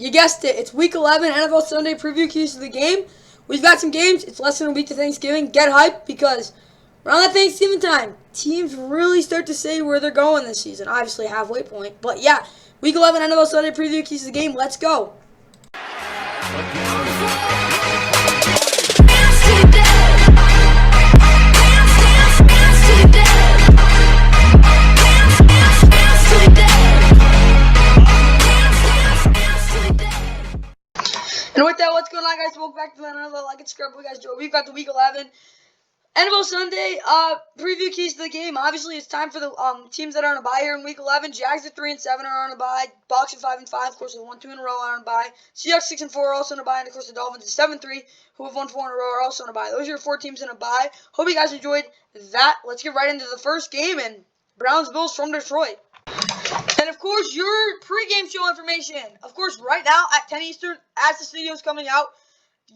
You guessed it. It's Week 11 NFL Sunday preview keys to the game. We've got some games. It's less than a week to Thanksgiving. Get hyped because around that Thanksgiving time, teams really start to say where they're going this season. Obviously, halfway point. But yeah, Week 11 NFL Sunday preview keys to the game. Let's go. And with that, what's going on, guys? Welcome back to another Like It Scrub. Guys, we've got the Week 11 NFL Sunday preview keys to the game. Obviously, it's time for the teams that are on a bye here in Week 11. Jags at 3-7 are on a bye. Bucs at 5-5, of course, with 1-2 in a row are on a bye. Seahawks 6-4 are also on a bye, and of course, the Dolphins at 7-3, who have won 4 in a row, are also on a bye. Those are your 4 teams in a bye. Hope you guys enjoyed that. Let's get right into the first game, and Browns-Bills from Detroit. And, of course, your pregame show information. Of course, right now at 10 Eastern, as the video is coming out.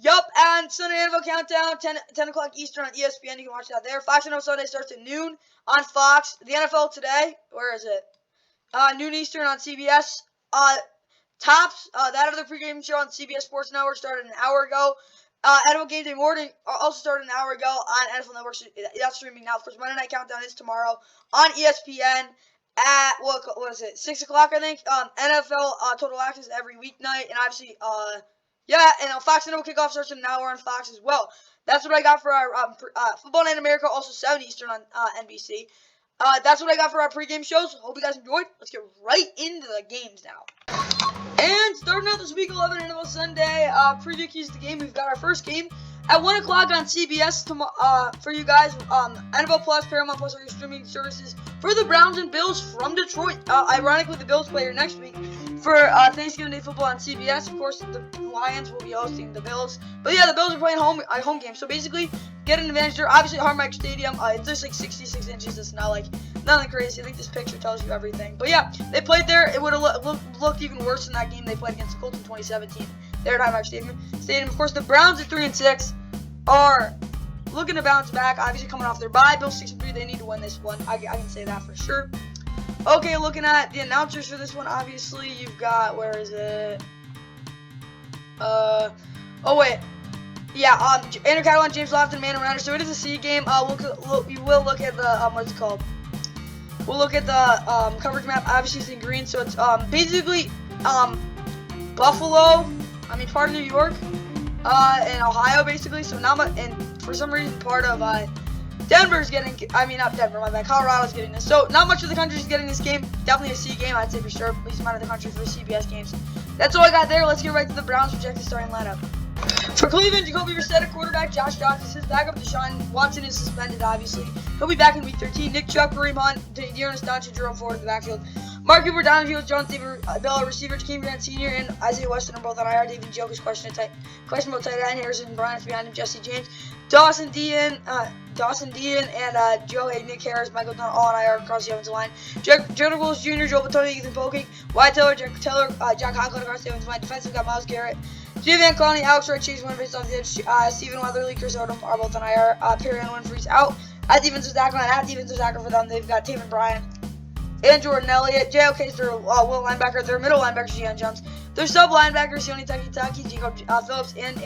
Yup, and Sunday NFL Countdown, 10 o'clock Eastern on ESPN. You can watch that there. Fox NFL Sunday starts at noon on Fox. The NFL Today, where is it? Noon Eastern on CBS. Tops, that other pregame show on CBS Sports Network started an hour ago. NFL Gameday morning also started an hour ago on NFL Network. So that's streaming now. Of course, Monday Night Countdown is tomorrow on ESPN. At, what is it, 6 o'clock, I think, NFL Total Access every weeknight, and obviously, and Fox NFL Kickoff starts in an hour on Fox as well. That's what I got for our Football Night in America, also 7 Eastern on NBC. That's what I got for our pregame shows. Hope you guys enjoyed. Let's get right into the games now. And starting out this Week 11 NFL Sunday preview keys to the game, we've got our first game at 1 o'clock on CBS for you guys. NFL Plus, Paramount Plus are your streaming services for the Browns and Bills from Detroit. Ironically, the Bills play here next week for Thanksgiving Day football on CBS. Of course, the Lions will be hosting the Bills. But yeah, the Bills are playing home game. So basically, get an advantage there. Obviously, Hard Rock Stadium, it's just like 66 inches. It's not like nothing crazy. I think this picture tells you everything. But yeah, they played there. It would have looked even worse in that game they played against the Colts in 2017. There at Hard Rock Stadium. Of course, the Browns at 3-6 are looking to bounce back, obviously coming off their bye. Bills 6-3, they need to win this one. I can say that for sure. Okay, looking at the announcers for this one, obviously, you've got, where is it? Andrew Catalan, James Lofton, Man Arounder. So it is a C game. We will look at the, what's it called? We'll look at the coverage map. Obviously, it's in green, so it's basically Buffalo, part of New York, and Ohio, basically. So not much, and for some reason, part of Denver's getting, not Denver, my bad, Colorado's getting this. So not much of the country is getting this game. Definitely a C game, I'd say for sure. At least amount of the country for CBS games. That's all I got there. Let's get right to the Browns' projected starting lineup. For Cleveland, Jacoby Brissett at quarterback. Josh Dobbs is his backup. Deshaun Watson is suspended, obviously. He'll be back in Week 13. Nick Chubb, Kareem Hunt, Dearness Johnson, Jerome Ford in the backfield. Mark Cooper, Donovan, John Bell, receiver, Jakeem Grant Sr. and Isaiah Weston are both on IR. David Njoku is questionable tight end. Harrison Bryant behind him. Jesse James, Dawson Dean, and Joe Hayden, Nick Harris, Michael Dunn, all on IR across the offensive line. Jonah Willis Jr., Joel Batoni, Ethan Poking, Wyatt Teller, Jack Taylor, John Conklin across the offensive line. Defensive got Myles Garrett, Jay Van Clowney, Alex Wright, Chase Winovich off the edge, Stephen Weatherly, Chris Odom are both on IR. Perry and Winfrey's out. At defensive tackle for them, they've got Taven Bryan and Jordan Elliott. JOK is their will linebacker. Their middle linebacker, Deion Jones. Their sub linebackers, Sione Takitaki, Jacob Phillips, and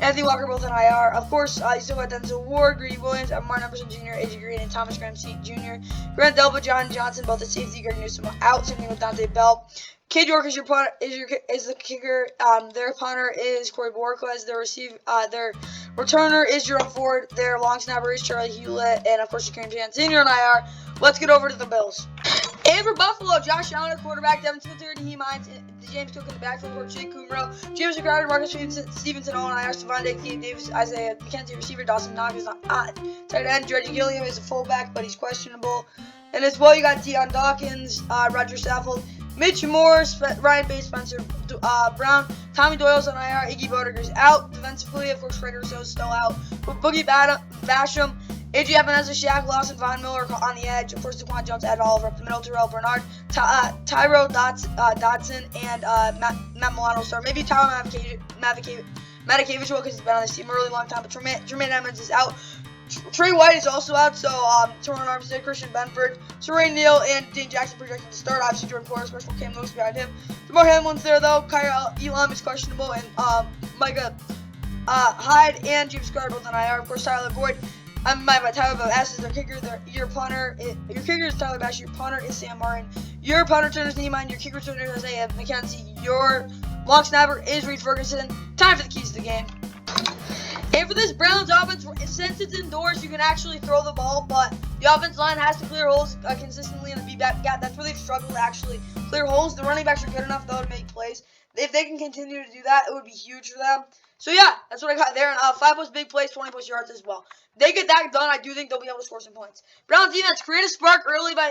Anthony Walker, both on IR. Of course, you still got Denzel Ward, Greedy Williams, Martin Emerson Jr., AJ Green, and Thomas Graham Jr. Grant Delpa, John Johnson, both at safety. Greg Newsome out. Same thing with Dante Bell. Cade York is the kicker. Their punter is Corey Borquez. Their returner is Jerome Ford. Their long snapper is Charlie Hewlett, and of course, Kareem Jackson Sr. on IR. Let's get over to the Bills. And for Buffalo, Josh Allen at quarterback, Devin Singletary, Raheem Hines, James Cook in the backfield for Jake Kumro, James Crowder, Marcus Stevenson, all on IR, Stephon Diggs, Keaton Davis, Isaiah McKenzie, receiver, Dawson Knox is on tight end, Reggie Gilliam is a fullback, but he's questionable. And as well, you got Deion Dawkins, Roger Saffold, Mitch Morse, Ryan Bates, Spencer Brown, Tommy Doyle's on IR, Iggy Bodeker's out. Defensively, of course, Craig Rousseau's still out. With Boogie Basham, A.J. Epinesa, Shaq Lawson, Von Miller on the edge. Of course, DeQuan Jones, Ed Oliver up the middle, Terrell Bernard, Tyro Dotson, and Matt Milano start. Maybe Tyler Matakevich will, because he's been on this team a really long time. But Tremaine Edmonds is out. Trey White is also out, so Torrin Armstead, Christian Benford, Serain Neal, and Dane Jackson projected to start. Obviously, Jordan Porter's questionable, Cam Lewis behind him. DeMar Hamlin's there, though. Kyle Elam is questionable, and Micah Hyde and James Carter both on IR. Of course, Tyler Boyd. Tyler Bass is their kicker. Your punter, your kicker is Tyler Bass. Your punter is Sam Martin. Your punter returner is Neiman. Your kicker returner is Isaiah McKenzie. Your long snapper is Reed Ferguson. Time for the keys to the game. And for this Browns offense, since it's indoors, you can actually throw the ball, but the offensive line has to clear holes consistently in the feedback gap. That's where they've struggled to actually clear holes. The running backs are good enough, though, to make plays. If they can continue to do that, it would be huge for them. So, yeah, that's what I got there. And 5+ big plays, 20+ yards as well. They get that done, I do think they'll be able to score some points. Browns defense create a spark early by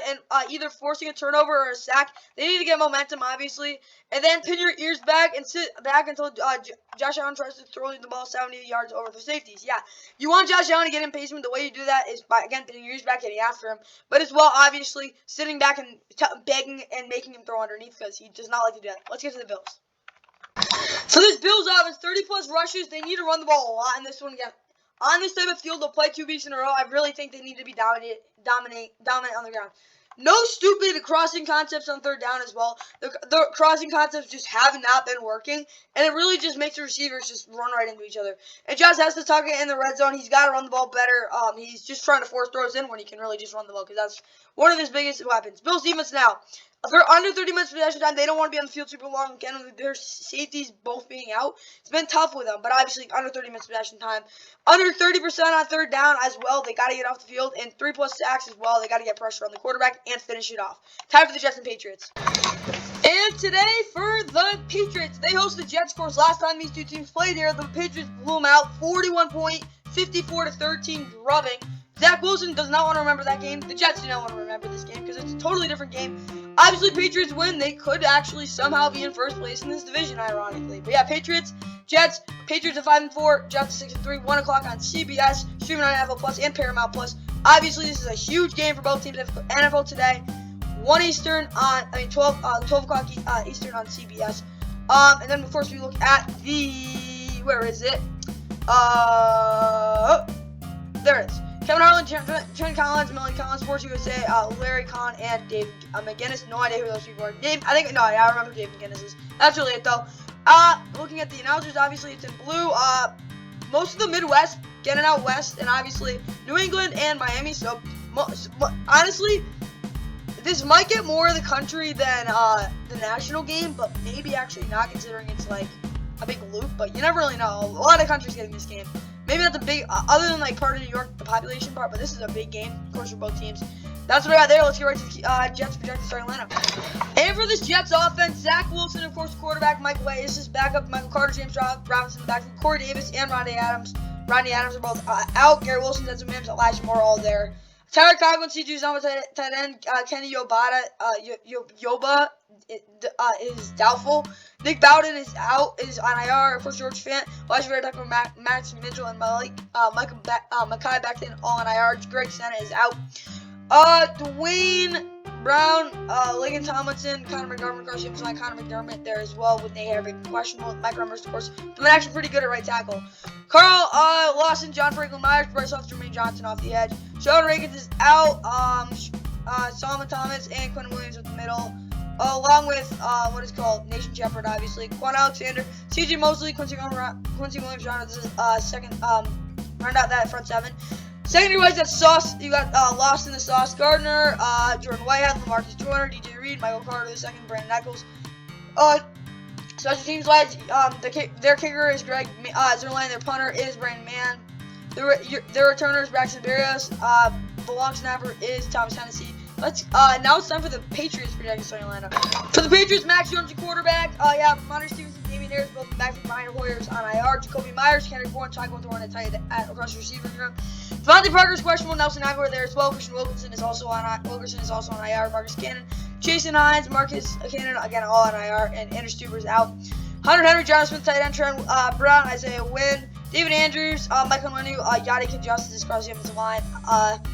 either forcing a turnover or a sack. They need to get momentum, obviously. And then pin your ears back and sit back until Josh Allen tries to throw the ball 70 yards over the safeties. Yeah, you want Josh Allen to get impatient. The way you do that is by, again, pinning your ears back, getting after him. But as well, obviously, sitting back and begging and making him throw underneath because he does not like to do that. Let's get to the Bills. So this Bills offense, 30+ rushes. They need to run the ball a lot in this one again. On this type of field, they'll play 2 weeks in a row. I really think they need to be dominant on the ground. No stupid crossing concepts on third down as well. The crossing concepts just have not been working, and it really just makes the receivers just run right into each other. And Josh has to tuck it in the red zone. He's got to run the ball better. He's just trying to force throws in when he can really just run the ball because that's one of his biggest weapons. Bills defense now. If they're under 30 minutes possession time, they don't want to be on the field super long. Again, with their safeties both being out, it's been tough with them. But obviously, under 30 minutes possession time, under 30% on third down as well. They got to get off the field, and 3+ sacks as well. They got to get pressure on the quarterback and finish it off. Time for the Jets and Patriots. And today for the Patriots, they host the Jets. Of course, last time these two teams played here, the Patriots blew them out, 41-point, 54-13 drubbing. Zach Wilson does not want to remember that game. The Jets do not want to remember this game because it's a totally different game. Obviously, Patriots win. They could actually somehow be in first place in this division, ironically. But yeah, Patriots, Jets, Patriots at 5-4, Jets at 6-3, 1 o'clock on CBS, streaming on NFL Plus and Paramount Plus. Obviously, this is a huge game for both teams. NFL today, 1 Eastern on, 12 o'clock Eastern on CBS. And then of course we look at the, where is it? There it is. Kevin Harlan, Trent Collins, Millie Collins, Sports USA, Larry Kahn, and Dave McGinnis. No idea who those people are. I remember Dave McGinnis is. That's really it, though. Looking at the announcers, obviously it's in blue. Most of the Midwest getting out west, and obviously New England and Miami. So, honestly, this might get more of the country than the national game, but maybe actually not, considering it's like a big loop. But you never really know. A lot of countries getting this game. Maybe not the big, other than like part of New York, the population part, but this is a big game, of course, for both teams. That's what I got there. Let's get right to the Jets projected starting lineup. And for this Jets offense, Zach Wilson, of course, quarterback. Michael Way is his backup. Michael Carter, James Robinson, the backfield. Corey Davis and Rodney Adams. Rodney Adams are both out. Gary Wilson, Denzel Mims, Elijah Moore, all there. Tyler Coughlin, C.J. Zama, tight end. Kenny Yoba is doubtful. Nick Bowden is out, is on IR. Of course, George Fant, Elijah Vera Tucker, Max Mitchell, and Mekhi Becton all on IR. Greg Senna is out. Dwayne Brown, Ligon Tomlinson, Connor McDermott, of course, you have Connor McDermott there as well with Nate Harrick, questionable. Mike Rummers, of course, but actually pretty good at right tackle. Carl Lawson, John Franklin Myers, Bryce Huff, Jermaine Johnson off the edge. Sean Reagans is out. Solomon Thomas and Quinn Williams with the middle. Along with what is called Nation Shepherd, obviously. Quan Alexander, C.J. Mosley, Quincy Williams, John, this is second, round out that front seven. Secondary wise, that's Sauce. You got Lost in the Sauce Gardner, Jordan Whitehead, Lamarcus Joyner, DJ Reed, Michael Carter the second, Brandon Eccles. Special teams wise, their kicker is Greg Zerline. Their punter is Brandon Mann. Their returner is Braxton Berrios. The long snapper is Thomas Hennessy. Now it's time for the Patriots projected starting lineup. For the Patriots, Max Jones, your quarterback. Monter Stevenson, Damian Harris, both back from Brian Hoyer's on IR. Jacoby Myers, Kendrick Bourne, Tyquan Thorne at across receiver room. Devontae Parker's questionable. Nelson Aguilar there as well. Christian Wilkerson is also on IR. Marcus Cannon, Jason Hines, Marcus Cannon again all on IR, and Andrew Stuber's out. Hunter Henry, John Smith, tight end, Trent Brown, Isaiah Wynn, David Andrews, Michael Nwenu, Yadikin Justice across the offensive line.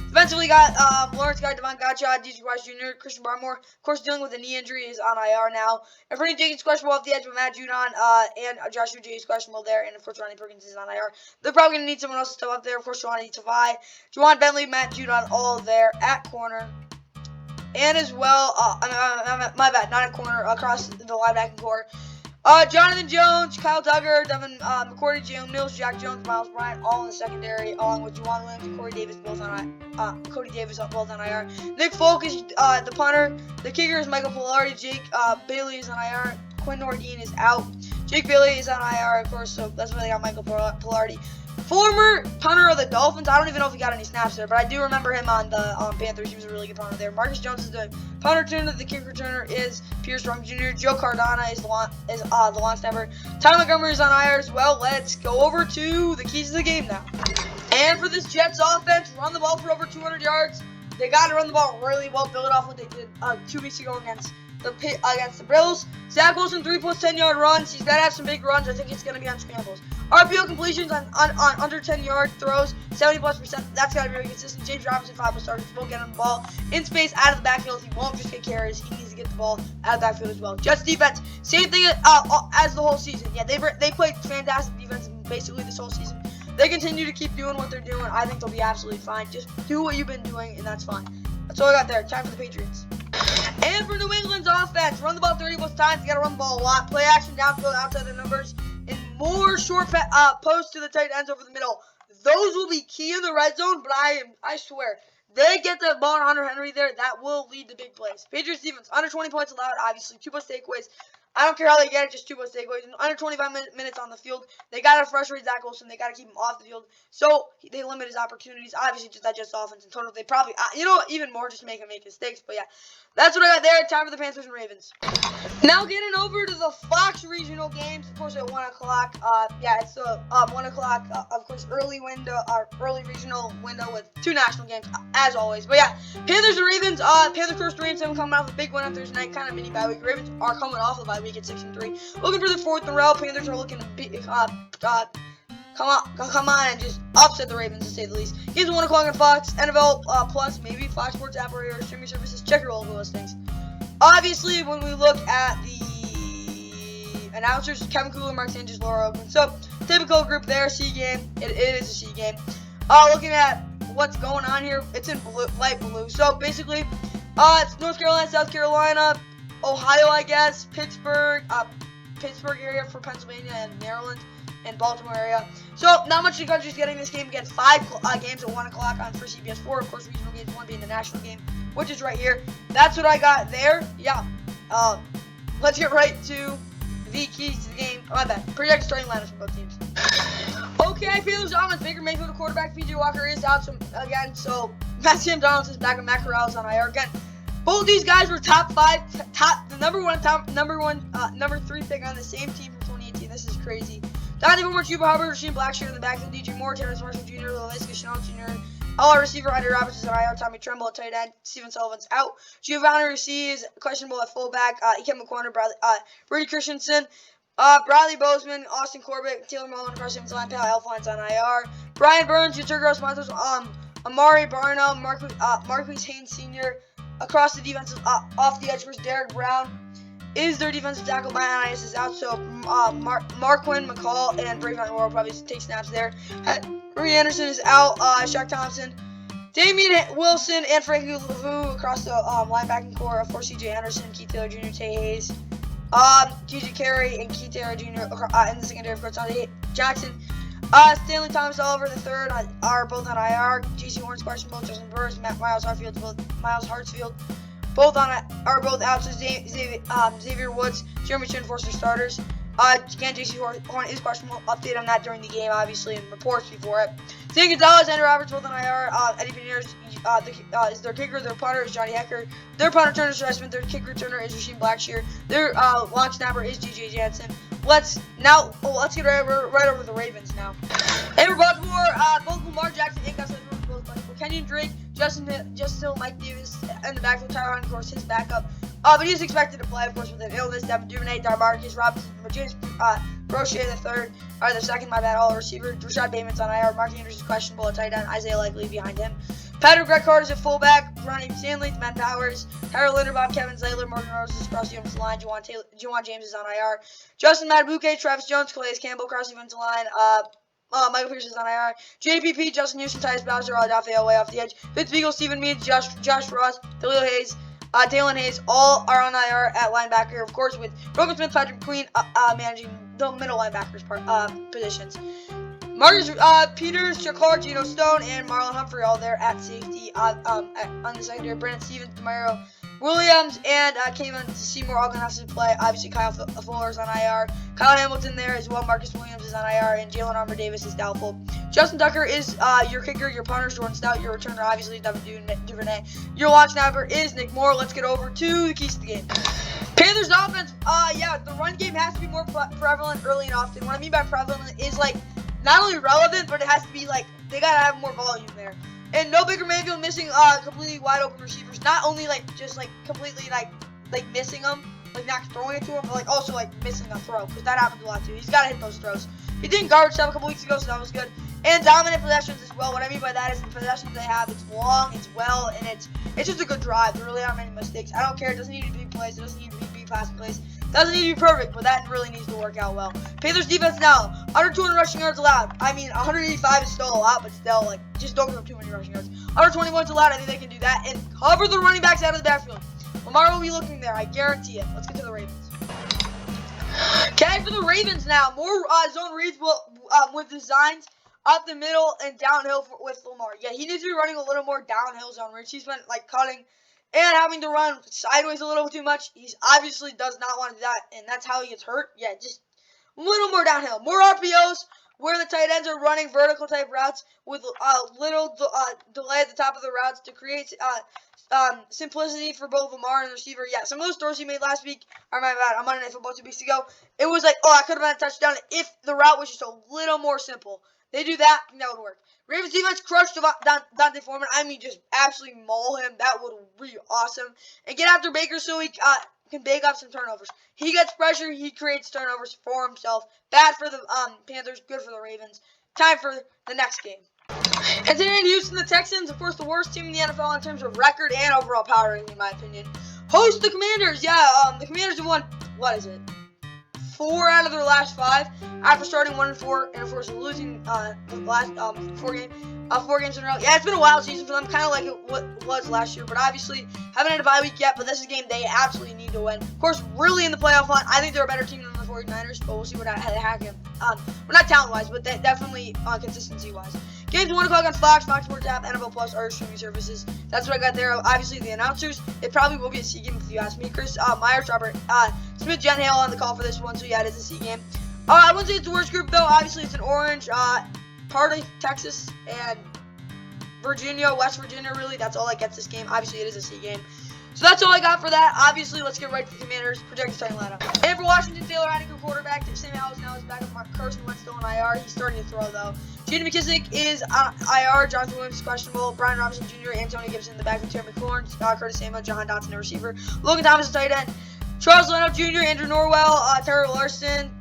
Defensively got Lawrence Guy, Devon Gotcha, DJ Wise Jr., Christian Barmore. Of course, dealing with a knee injury, is on IR now. And Freddie Jenkins questionable off the edge, but Matt Judon and Joshua J is questionable there. And of course, Ronnie Perkins is on IR. They're probably going to need someone else to step up there. Of course, Johnny Tavai, Juwan Bentley, Matt Judon, all there at corner. And as well, my bad, not at corner, across the linebacking core. Jonathan Jones, Kyle Duggar, Devin McCourty, Jalen Mills, Jack Jones, Miles Bryant, all in the secondary, along with Juwan Williams and Cody Davis, both on IR. Nick Folk is the punter. The kicker is Michael Pilardi. Jake Bailey is on IR. Quinn Nordine is out. Jake Bailey is on IR, of course, so that's why they got Michael Pilardi. Former punter of the Dolphins. I don't even know if he got any snaps there, but I do remember him on the Panthers. He was a really good punter there. Marcus Jones is the punter returner. The kick returner is Pierce Strong Jr. Joe Cardona is the long snapper. Ty Montgomery is on IR as well. Let's go over to the keys of the game now. And for this Jets offense, run the ball for over 200 yards. They got to run the ball really well, build off what they did 2 weeks ago against the Bills. Zach Wilson, 3 + 10-yard runs. He's got to have some big runs. I think it's going to be on scrambles. RPO completions on under 10-yard throws, 70+%. That's got to be really consistent. James Robinson, 5 starters, will get him the ball in space out of the backfield. He won't just get carries. He needs to get the ball out of the backfield as well. Jets defense, same thing as the whole season. Yeah, they played fantastic defense basically this whole season. They continue to keep doing what they're doing. I think they'll be absolutely fine. Just do what you've been doing, and that's fine. That's all I got there. Time for the Patriots. And for New England's offense, run the ball 30+ times. You got to run the ball a lot. Play action downfield outside the numbers. And more short posts to the tight ends over the middle. Those will be key in the red zone, but I swear, they get the ball on Hunter Henry there, that will lead to big plays. Patriots defense, under 20 points allowed, obviously. 2+ takeaways. I don't care how they get it, just 2+ takeaways. Under 25 minutes on the field. They got to frustrate Zach Wilson. They got to keep him off the field. So they limit his opportunities. Obviously, just that just offense in total. They probably, even more just make him make mistakes. But yeah, that's what I got there. Time for the Panthers and Ravens. Now getting over to the Fox regional games, of course, at 1 o'clock. It's the 1 o'clock, of course, early regional window with 2 national games, as always. But yeah, Panthers and Ravens. Panthers first 3-7 coming off a big win on Thursday night, kind of mini bye week. Ravens are coming off of bye week at 6-3. Looking for the 4th in a row. Panthers are looking to come on and just upset the Ravens, to say the least. Games at 1 o'clock on Fox, NFL Plus, maybe Fox Sports app or streaming services. Check your local listings. Obviously, when we look at the announcers, Kevin Kugler, Mark Sanchez, Laura Oakland. So, typical group there, C game. It is a C game. Looking at what's going on here, it's in blue, light blue. So, basically, it's North Carolina, South Carolina, Ohio, I guess, Pittsburgh area for Pennsylvania and Maryland and Baltimore area. So, not much of the country's getting this game. Again, 5 games at 1 o'clock for CBS 4. Of course, regional games, 1 being the national game, which is right here. That's what I got there. Yeah. Let's get right to the keys to the game. My bad. Projected starting lineups for both teams. Okay, Panthers offense. Baker Mayfield, the quarterback. PJ Walker is out so Matthew Donaldson's back, and Matt Corral is on IR again. Both these guys were the number 3 pick on the same team from 2018. This is crazy. Donnie Boomer, Chuba Hubbard, Rasheem Blackshear in the backfield. DJ Moore, Terrence Marshall Jr., Laviska Shenault Jr. All receiver, Andrew Roberts is on IR. Tommy Tremble at tight end. Steven Sullivan's out. Giovanni Ricci is questionable at fullback. Ikem McQuarrie, Brady Christensen, Bradley Bozeman, Austin Corbett, Taylor Mullen across the line. Pal Alphonse on IR. Brian Burns, Turgos Matos, Amari Barno, Marquise Haynes Sr. across the defensive off the edge. First, Derek Brown is their defensive tackle. Brian Ice is out, so Marquin McCall and Brayvon Royal probably take snaps there. Marie Anderson is out. Shaq Thompson, Damian Wilson, and Frankie LaVue across the linebacking core. Of course, C.J. Anderson, Keith Taylor Jr., Tay Hayes, T.J. Carey, and Keith Taylor Jr. In the secondary. Of course, Sonny Jackson, Stanley Thomas Oliver III are both on IR. J.C. Horns, questionable. Justin Burris, Miles Hartsfield, both out. So Xavier Woods, Jeremy Chin, Forster starters. Again, J.C. Horn is questionable. Update on that during the game, obviously, and reports before it. Zane Gonzalez, Andrew Roberts, both on IR. Eddie Pinheiro is their kicker. Their punter is Johnny Hecker. Their punter returner is Trey Smith. Their kick returner is Rasheem Blackshear. Their long snapper is G.J. Jansen. Let's get right over the Ravens now. And for Baltimore, both Lamar Jackson and Gus Edwards both questionable. Kenyon Drake, Justin Hill, Mike Davis, and the backfield. Tyler Hunt, of course, his backup. But he is expected to play, of course, with an illness. Devin Duvernay, Darmarcus Robinson, James Brochet the second, all receiver. Rashad Bateman's on IR. Mark Andrews is questionable at tight end. Isaiah Likely behind him. Patrick Greg Carter's at fullback. Ronnie Stanley, Matt Powers, Tyler Linderbaum, Kevin Zayler, Morgan Rose is across the offensive line. Juwan James is on IR. Justin Madubuike, Travis Jones, Calais Campbell across the offensive line. Michael Pierce is on IR. JPP, Justin Houston, Tyus Bowser, Adafio way off the edge. Vince Beagle, Stephen Meade, Josh Ross, Dalen Hayes, all are on IR at linebacker, of course, with Brogan Smith, Patrick McQueen managing the middle linebackers positions. Marcus Peters, Chuck Clark, Geno Stone, and Marlon Humphrey all there at safety on the secondary. Brandon Stevens, Demario Williams, and Kevin Seymour all going to have to play. Obviously, Kyle Fuller is on IR. Kyle Hamilton there as well. Marcus Williams is on IR, and Jalen Armour Davis is doubtful. Justin Tucker is your kicker, your punter, Jordan Stout, your returner, obviously, Devin Duvernay. Your long snapper is Nick Moore. Let's get over to the keys to the game. Panthers offense, the run game has to be more prevalent early and often. What I mean by prevalent is, like, not only relevant, but it has to be, like, they got to have more volume there. And no Baker Mayfield missing completely wide open receivers. Not only, like, just, like, completely, like missing them, like, not throwing it to him, but, like, also, like, missing a throw, because that happens a lot, too. He's got to hit those throws. He did garbage time a couple weeks ago, so that was good. And dominant possessions as well. What I mean by that is the possessions they have, it's long, it's well, and it's just a good drive. There really aren't many mistakes. I don't care. It doesn't need to be big plays. It doesn't need to be big passing plays. It doesn't need to be perfect, but that really needs to work out well. Panthers defense now, under 200 rushing yards allowed. I mean, 185 is still a lot, but still, like, just don't give up too many rushing yards. Under 20 points allowed, I think they can do that. And cover the running backs out of the backfield. Lamar will be looking there, I guarantee it. Let's get to the Ravens. Okay, for the Ravens now, more zone reads with designs up the middle and downhill with Lamar. Yeah, he needs to be running a little more downhill zone reads. He's been, like, cutting and having to run sideways a little too much. He obviously does not want to do that, and that's how he gets hurt. Yeah, just a little more downhill. More RPOs where the tight ends are running vertical type routes with little delay at the top of the routes to create simplicity for both Lamar and the receiver. Yeah, some of those throws he made last week are my bad. On Monday Night Football 2 weeks ago, it was like, oh, I could have been a touchdown if the route was just a little more simple. They do that, and that would work. Ravens defense crushed Dante Foreman. I mean, just absolutely maul him. That would be awesome. And get after Baker so he can bake up some turnovers. He gets pressure. He creates turnovers for himself. Bad for the Panthers. Good for the Ravens. Time for the next game. And today in Houston, the Texans, of course, the worst team in the NFL in terms of record and overall power rating, in my opinion, host the Commanders. Yeah, the Commanders have won, 4 out of their last 5 after starting 1-4 and, of course, losing the last 4 games in a row. Yeah, it's been a wild season for them, kind of like it was last year, but obviously haven't had a bye week yet, but this is a game they absolutely need to win. Of course, really in the playoff hunt, I think they're a better team than the 49ers, but we'll see what happen. Well, not talent-wise, but definitely consistency-wise. Games 1 o'clock on Fox Sports app, NFL Plus, other streaming services. That's what I got there. Obviously, the announcers, it probably will be a C game if you ask me. Chris Myers, Robert Smith, Jen Hale on the call for this one, so yeah, it is a C game. I wouldn't say it's the worst group, though. Obviously, it's an orange, part of Texas and Virginia, West Virginia, really. That's all that gets this game. Obviously, it is a C game. So that's all I got for that. Obviously, let's get right to the Commanders. Projected starting lineup. And for Washington, Taylor Heineken, quarterback. Sam Howell now is back up. Carson Wentz still on IR. He's starting to throw, though. J.D. McKissick is on IR. Jonathan Williams is questionable. Brian Robinson Jr., Antonio Gibson in the back with Terry McLaurin. Curtis Samuel, Jahan Dotson, the receiver. Logan Thomas, the tight end. Charles Leno Jr., Andrew Norwell, Terry Larson,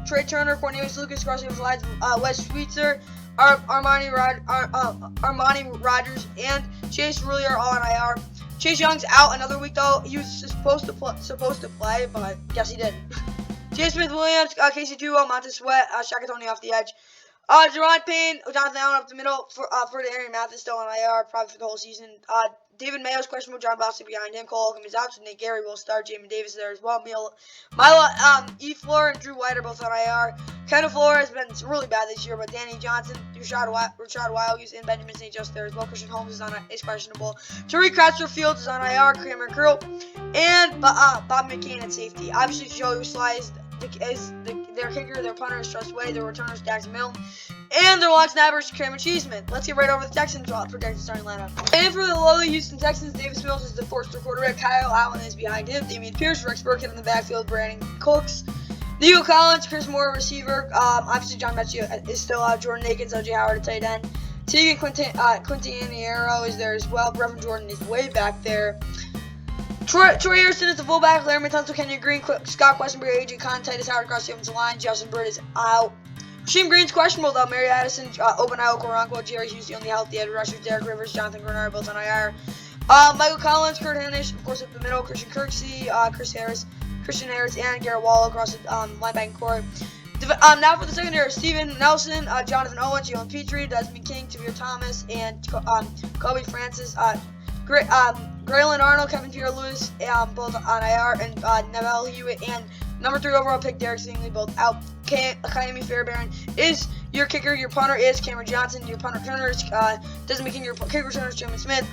Trey Turner, Cornelius Lucas, crossing the lines, Wes Schweitzer, Armani Rogers, and Chase Rulli are all on IR. Chase Young's out another week, though. He was supposed to play, but guess he didn't. Jay Smith-Williams, Casey Toohill, Montez Sweat, Shaka Toney off the edge. Jerron Payne, Jonathan Allen up the middle for the Aaron Mathis still on IR, probably for the whole season. David Mayo's questionable. John Bostic behind him. Cole Holcomb is out, so Nate Gary will start. Jamin Davis there as well. Mila E. Floor and Drew White are both on IR. Kendall Floor has been really bad this year, but Danny Johnson, Rashad Wildgoose, and Benjamin St. Just there as well. Christian Holmes is questionable. Tariq Cratcher-Fields is on IR. Cameron Curl and Bob McCain at safety. Obviously, Joey Sly is their kicker, their punter is Trust Way, their returners Dax Milne, and their long snappers Cameron Cheeseman. Let's get right over the Texans projected starting lineup. And for the lowly Houston Texans, Davis Mills is the fourth-star quarterback. Kyle Allen is behind him. Damian Pierce, Rex Burkhead in the backfield. Brandon Cooks, Nico Collins, Chris Moore receiver. Obviously John Mechie is still out. Jordan Akins, O.J. Howard at tight end. Tegan Quintaniero is there as well. Brevin Jordan is way back there. Troy Harrison is the fullback. Larry Tunsil, Kenyon Green, Scott Questenberry, A.J. Conn, Titus Howard across the offensive line. Justin Bird is out. Rasheem Green's questionable though. Mary Addison, Open Eye Okoronkwo, Jerry Hughes the only healthy edge rushers. Derek Rivers, Jonathan Grenard both on IR. Michael Collins, Kurt Hanish, of course up the middle. Christian Kirksey, Christian Harris, and Garrett Wall across the linebacking core. Now for the secondary: Steven Nelson, Jonathan Owens, Jalen Petrie, Desmond King, Tavir Thomas, and Kobe Francis. Graylin Arnold, Kevin Pierre-Louis, both on IR, and Neville Hewitt, and number 3 overall pick Derek Stingley, both out. Kaimi Fairbairn is your kicker. Your punter is Cameron Johnson. Your punter returner is Desmond King. Your kick returner is Jimmy Smith.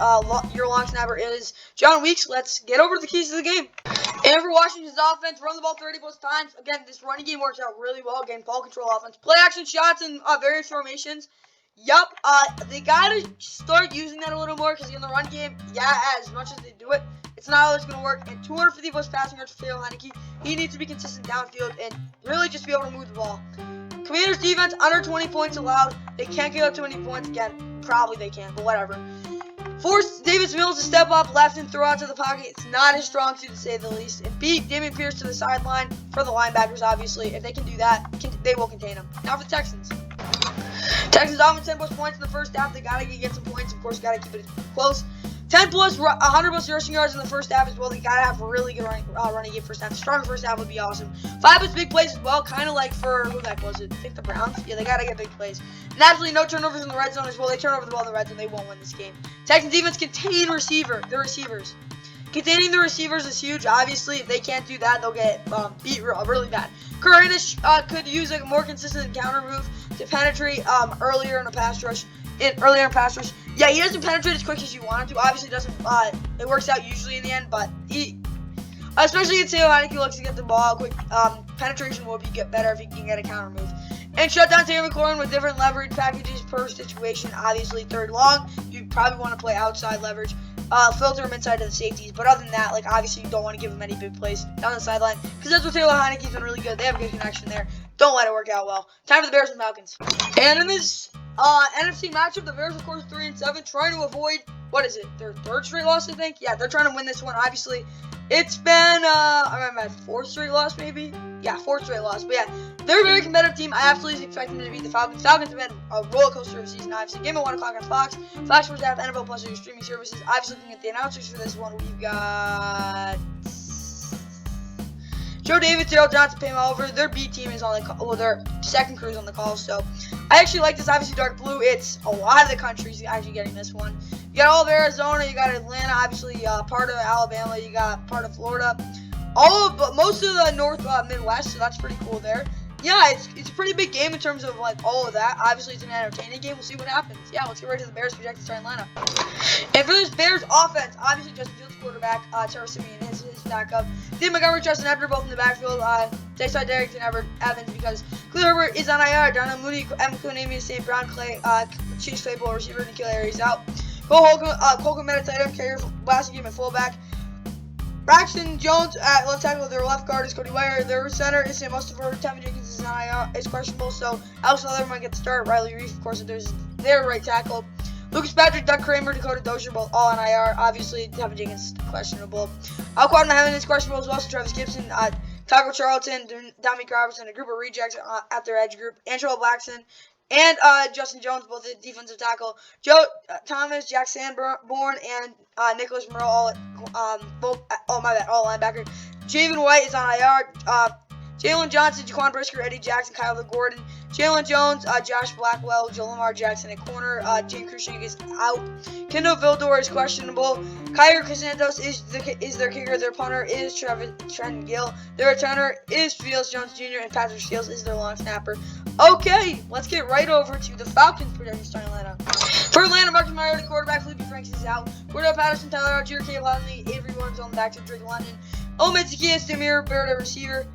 Your long snapper is John Weeks. Let's get over to the keys to the game. And for Washington's offense, run the ball 30 plus times. Again, this running game works out really well. Again, ball control offense. Play action shots and various formations. Yup, they gotta start using that a little more because in the run game, yeah, as much as they do it, it's not always going to work. And 250 plus passing yards for Taylor Heineke. He needs to be consistent downfield and really just be able to move the ball. Commanders defense, under 20 points allowed. They can't get up to 20 points. Again, probably they can, but whatever. Force Davis Mills to step up left and throw out to the pocket. It's not his strong suit to say the least. And beat Dameon Pierce to the sideline for the linebackers, obviously. If they can do that, they will contain him. Now for the Texans. Texans offense 10 plus points in the first half. They gotta get some points. Of course, gotta keep it close. 10 plus, 100 plus rushing yards in the first half as well. They gotta have a really good running game first half. Strong first half would be awesome. 5 plus big plays as well, kind of like for who that was it? I think the Browns. Yeah, they gotta get big plays. And absolutely no turnovers in the red zone as well. They turn over the ball in the red zone, they won't win this game. Texans defense contain the receivers. Containing the receivers is huge. Obviously, if they can't do that, they'll get beat really bad. Curtis could use a more consistent counter move to penetrate earlier in a pass rush. Yeah, he doesn't penetrate as quick as you want him to. Obviously, doesn't. It works out usually in the end, but especially if Taylor Heineke looks to get the ball quick, penetration will get better if he can get a counter move. And shut down Terry McLaurin with different leverage packages per situation. Obviously, third long, you probably want to play outside leverage. Filter him inside to the safeties. But other than that, like obviously you don't want to give him any big plays down the sideline because that's what Taylor Heineke's been really good. They have a good connection there. Don't let it work out well. Time for the Bears and Falcons. And in this NFC matchup, the Bears of course 3-7, trying to avoid what is it? Their 3rd straight loss, I think. Yeah, they're trying to win this one. Obviously, it's been I'm at 4th straight loss maybe. Yeah, 4th straight loss. But yeah, they're a very competitive team. I absolutely expect them to beat the Falcons. Falcons have been a roller coaster of a season. Obviously, game at 1 o'clock on Fox. Fox Sports app, NFL Plus, your streaming services. Obviously, looking at the announcers for this one, we've got Joe Davis, Daryl Johnson, Pam Oliver. Their B team is on the call. Well, their second crew is on the call. So I actually like this. Obviously, dark blue. It's a lot of the country's actually getting this one. You got all of Arizona. You got Atlanta. Obviously, part of Alabama. You got part of Florida. Most of the North Midwest. So that's pretty cool there. Yeah, it's a pretty big game in terms of like all of that. Obviously, it's an entertaining game. We'll see what happens. Yeah, let's get right to the Bears projected to Atlanta. And for this Bears offense, obviously Justin Fields quarterback, Trevor Siemian is his backup. Steve Montgomery, Justin Herbert both in the backfield. Dayside Derrickson Evans because Khalil Herbert is on IR. Darnell Mooney, M. Kunami, St. Brown, Chase Claypool receiver, Nikhil Harry's out. Cole Holcomb at a tight end, carrier last game at fullback. Braxton Jones at left tackle. Their left guard is Cody Wire. Their center is Sam Mustipher. Tevin Jenkins is on IR. Is questionable, so Alex Leather might get the start. Riley Reef, of course, there's their right tackle. Lucas Patrick, Doug Kramer, Dakota Dozier, both all on IR. Obviously, Tevin Jenkins questionable. Alquan Mahaman is questionable as well. So Travis Gibson, Taco Charlton, Dominique Robertson, a group of rejects at their edge group. Angelo Blackson. And Justin Jones, both the defensive tackle. Joe Thomas, Jack Sanborn, and Nicholas Moreau, all linebacker. Javen White is on IR. Jalen Johnson, Jaquan Brisker, Eddie Jackson, Kyle Gordon. Jalen Jones, Josh Blackwell, Joe Lamar Jackson at corner. James Cruikshank is out. Kendall Vildor is questionable. Kyrie Casantos is their kicker. Their punter is Trenton Gill. Their returner is Fields Jones Jr. and Patrick Fields is their long snapper. Okay, let's get right over to the Falcons projections to Atlanta. For Atlanta, Marcus Mariota, quarterback, Felipe Franks is out. Cordell Patterson, Tyler Algier, Caleb Huntley, Avery Williams on the back to Drake London. Old Zacchaeus, Demir Barrett, receiver.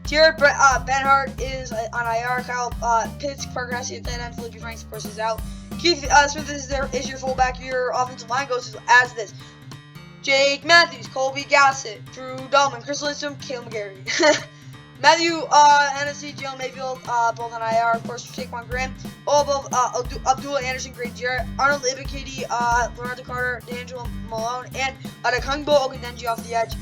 Jared Benhart is on IR. Kyle Pitts, Parker Hesse, at end. Felipe Franks, of course, is out. Keith Smith is your fullback. Your offensive line goes as this: Jake Matthews, Colby Gassett, Drew Dahlman, Chris Lindstrom, Cale McGarry. Matthew Hennessy, Jalen Mayfield, both on IR. Of course, Saquon Graham, all both Abdullah Anderson, Grady Jarrett, Arnold Ibikidi, Lorenzo Carter, D'Angelo Malone, and Adekungbo Ogundenji off the edge.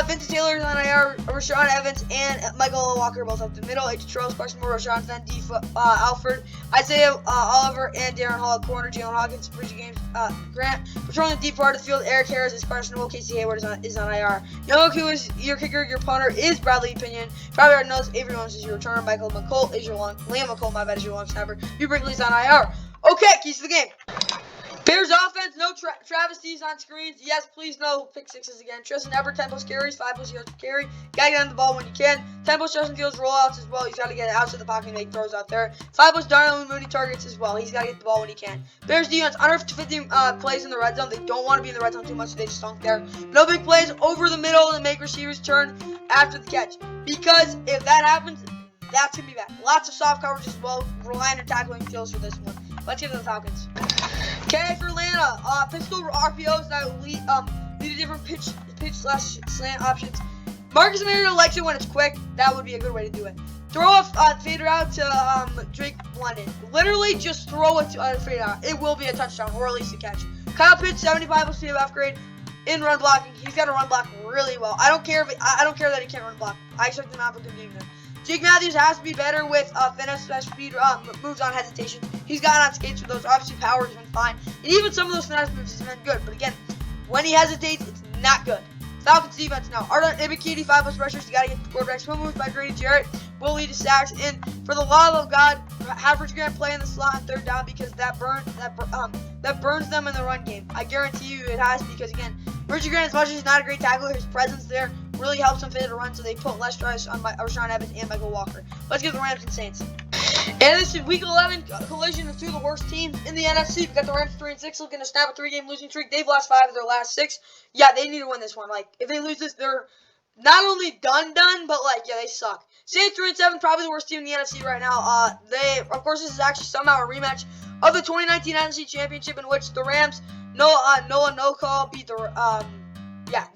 Vincent Taylor is on IR, Rashawn Evans, and Michael Walker both up the middle. H. Charles, questionable. Rashawn Fendi, Alford, Isaiah Oliver, and Darren Hall at corner. Jalen Hawkins, Pregame, Grant. Patrolling the deep part of the field, Eric Harris is questionable. Casey Hayward is on IR. Who is your kicker? Your punter is Bradley Pinion. Probably already knows Avery Owens is your returner. Michael McColl is your Liam McColl, my bad, is your long snapper. Hugh Brinkley's on IR. Okay, keys to the game. Bears offense, no Travis D's on screens. Yes, please, no pick sixes again. Tristan Everett, 10+ carries, 5+ yards per carry. Gotta get on the ball when you can. 10+ Justin Fields rollouts as well. He's gotta get outside the pocket and make throws out there. 5+ Darnell Mooney targets as well. He's gotta get the ball when he can. Bears defense, under 50 plays in the red zone. They don't want to be in the red zone too much, so they just stunk there. No big plays over the middle and make receivers turn after the catch. Because if that happens, that's gonna be bad. Lots of soft coverage as well. Relying on tackling skills for this one. Let's get to the Falcons. Okay, for Atlanta, pistol RPOs that lead a different pitch/slant options. Marcus Mariota likes it when it's quick. That would be a good way to do it. Throw a fader out to Drake London. Literally, just throw it to fader out. It will be a touchdown or at least a catch. Kyle Pitts, 75 speed upgrade in run blocking. He's got to run block really well. I don't care that he can't run block. I expect him to have a good game there. Jake Matthews has to be better with finesse speed moves on hesitation. He's gotten on skates with those. Obviously, power has been fine. And even some of those finesse moves has been good. But again, when he hesitates, it's not good. Falcons defense now. Arnold Ibikidi, 5+ pressures. You got to get the quarterback. Swim moves by Grady Jarrett will lead to sacks. And for the love of God, have Richard Grant play in the slot on third down because that burns them in the run game. I guarantee you it has because, again, Richard Grant, as much as he's not a great tackler, his presence there really helps them fit a run, so they put less stress on Rashawn Evans and Michael Walker. Let's get the Rams and Saints. And this is Week 11 collision of two of the worst teams in the NFC. We got the Rams 3-6 looking to snap a 3-game losing streak. They've lost 5 of their last 6. Yeah, they need to win this one. Like, if they lose this, they're not only done, but like, yeah, they suck. Saints 3-7, probably the worst team in the NFC right now. Of course, this is actually somehow a rematch of the 2019 NFC Championship in which the Rams, Noah no call beat the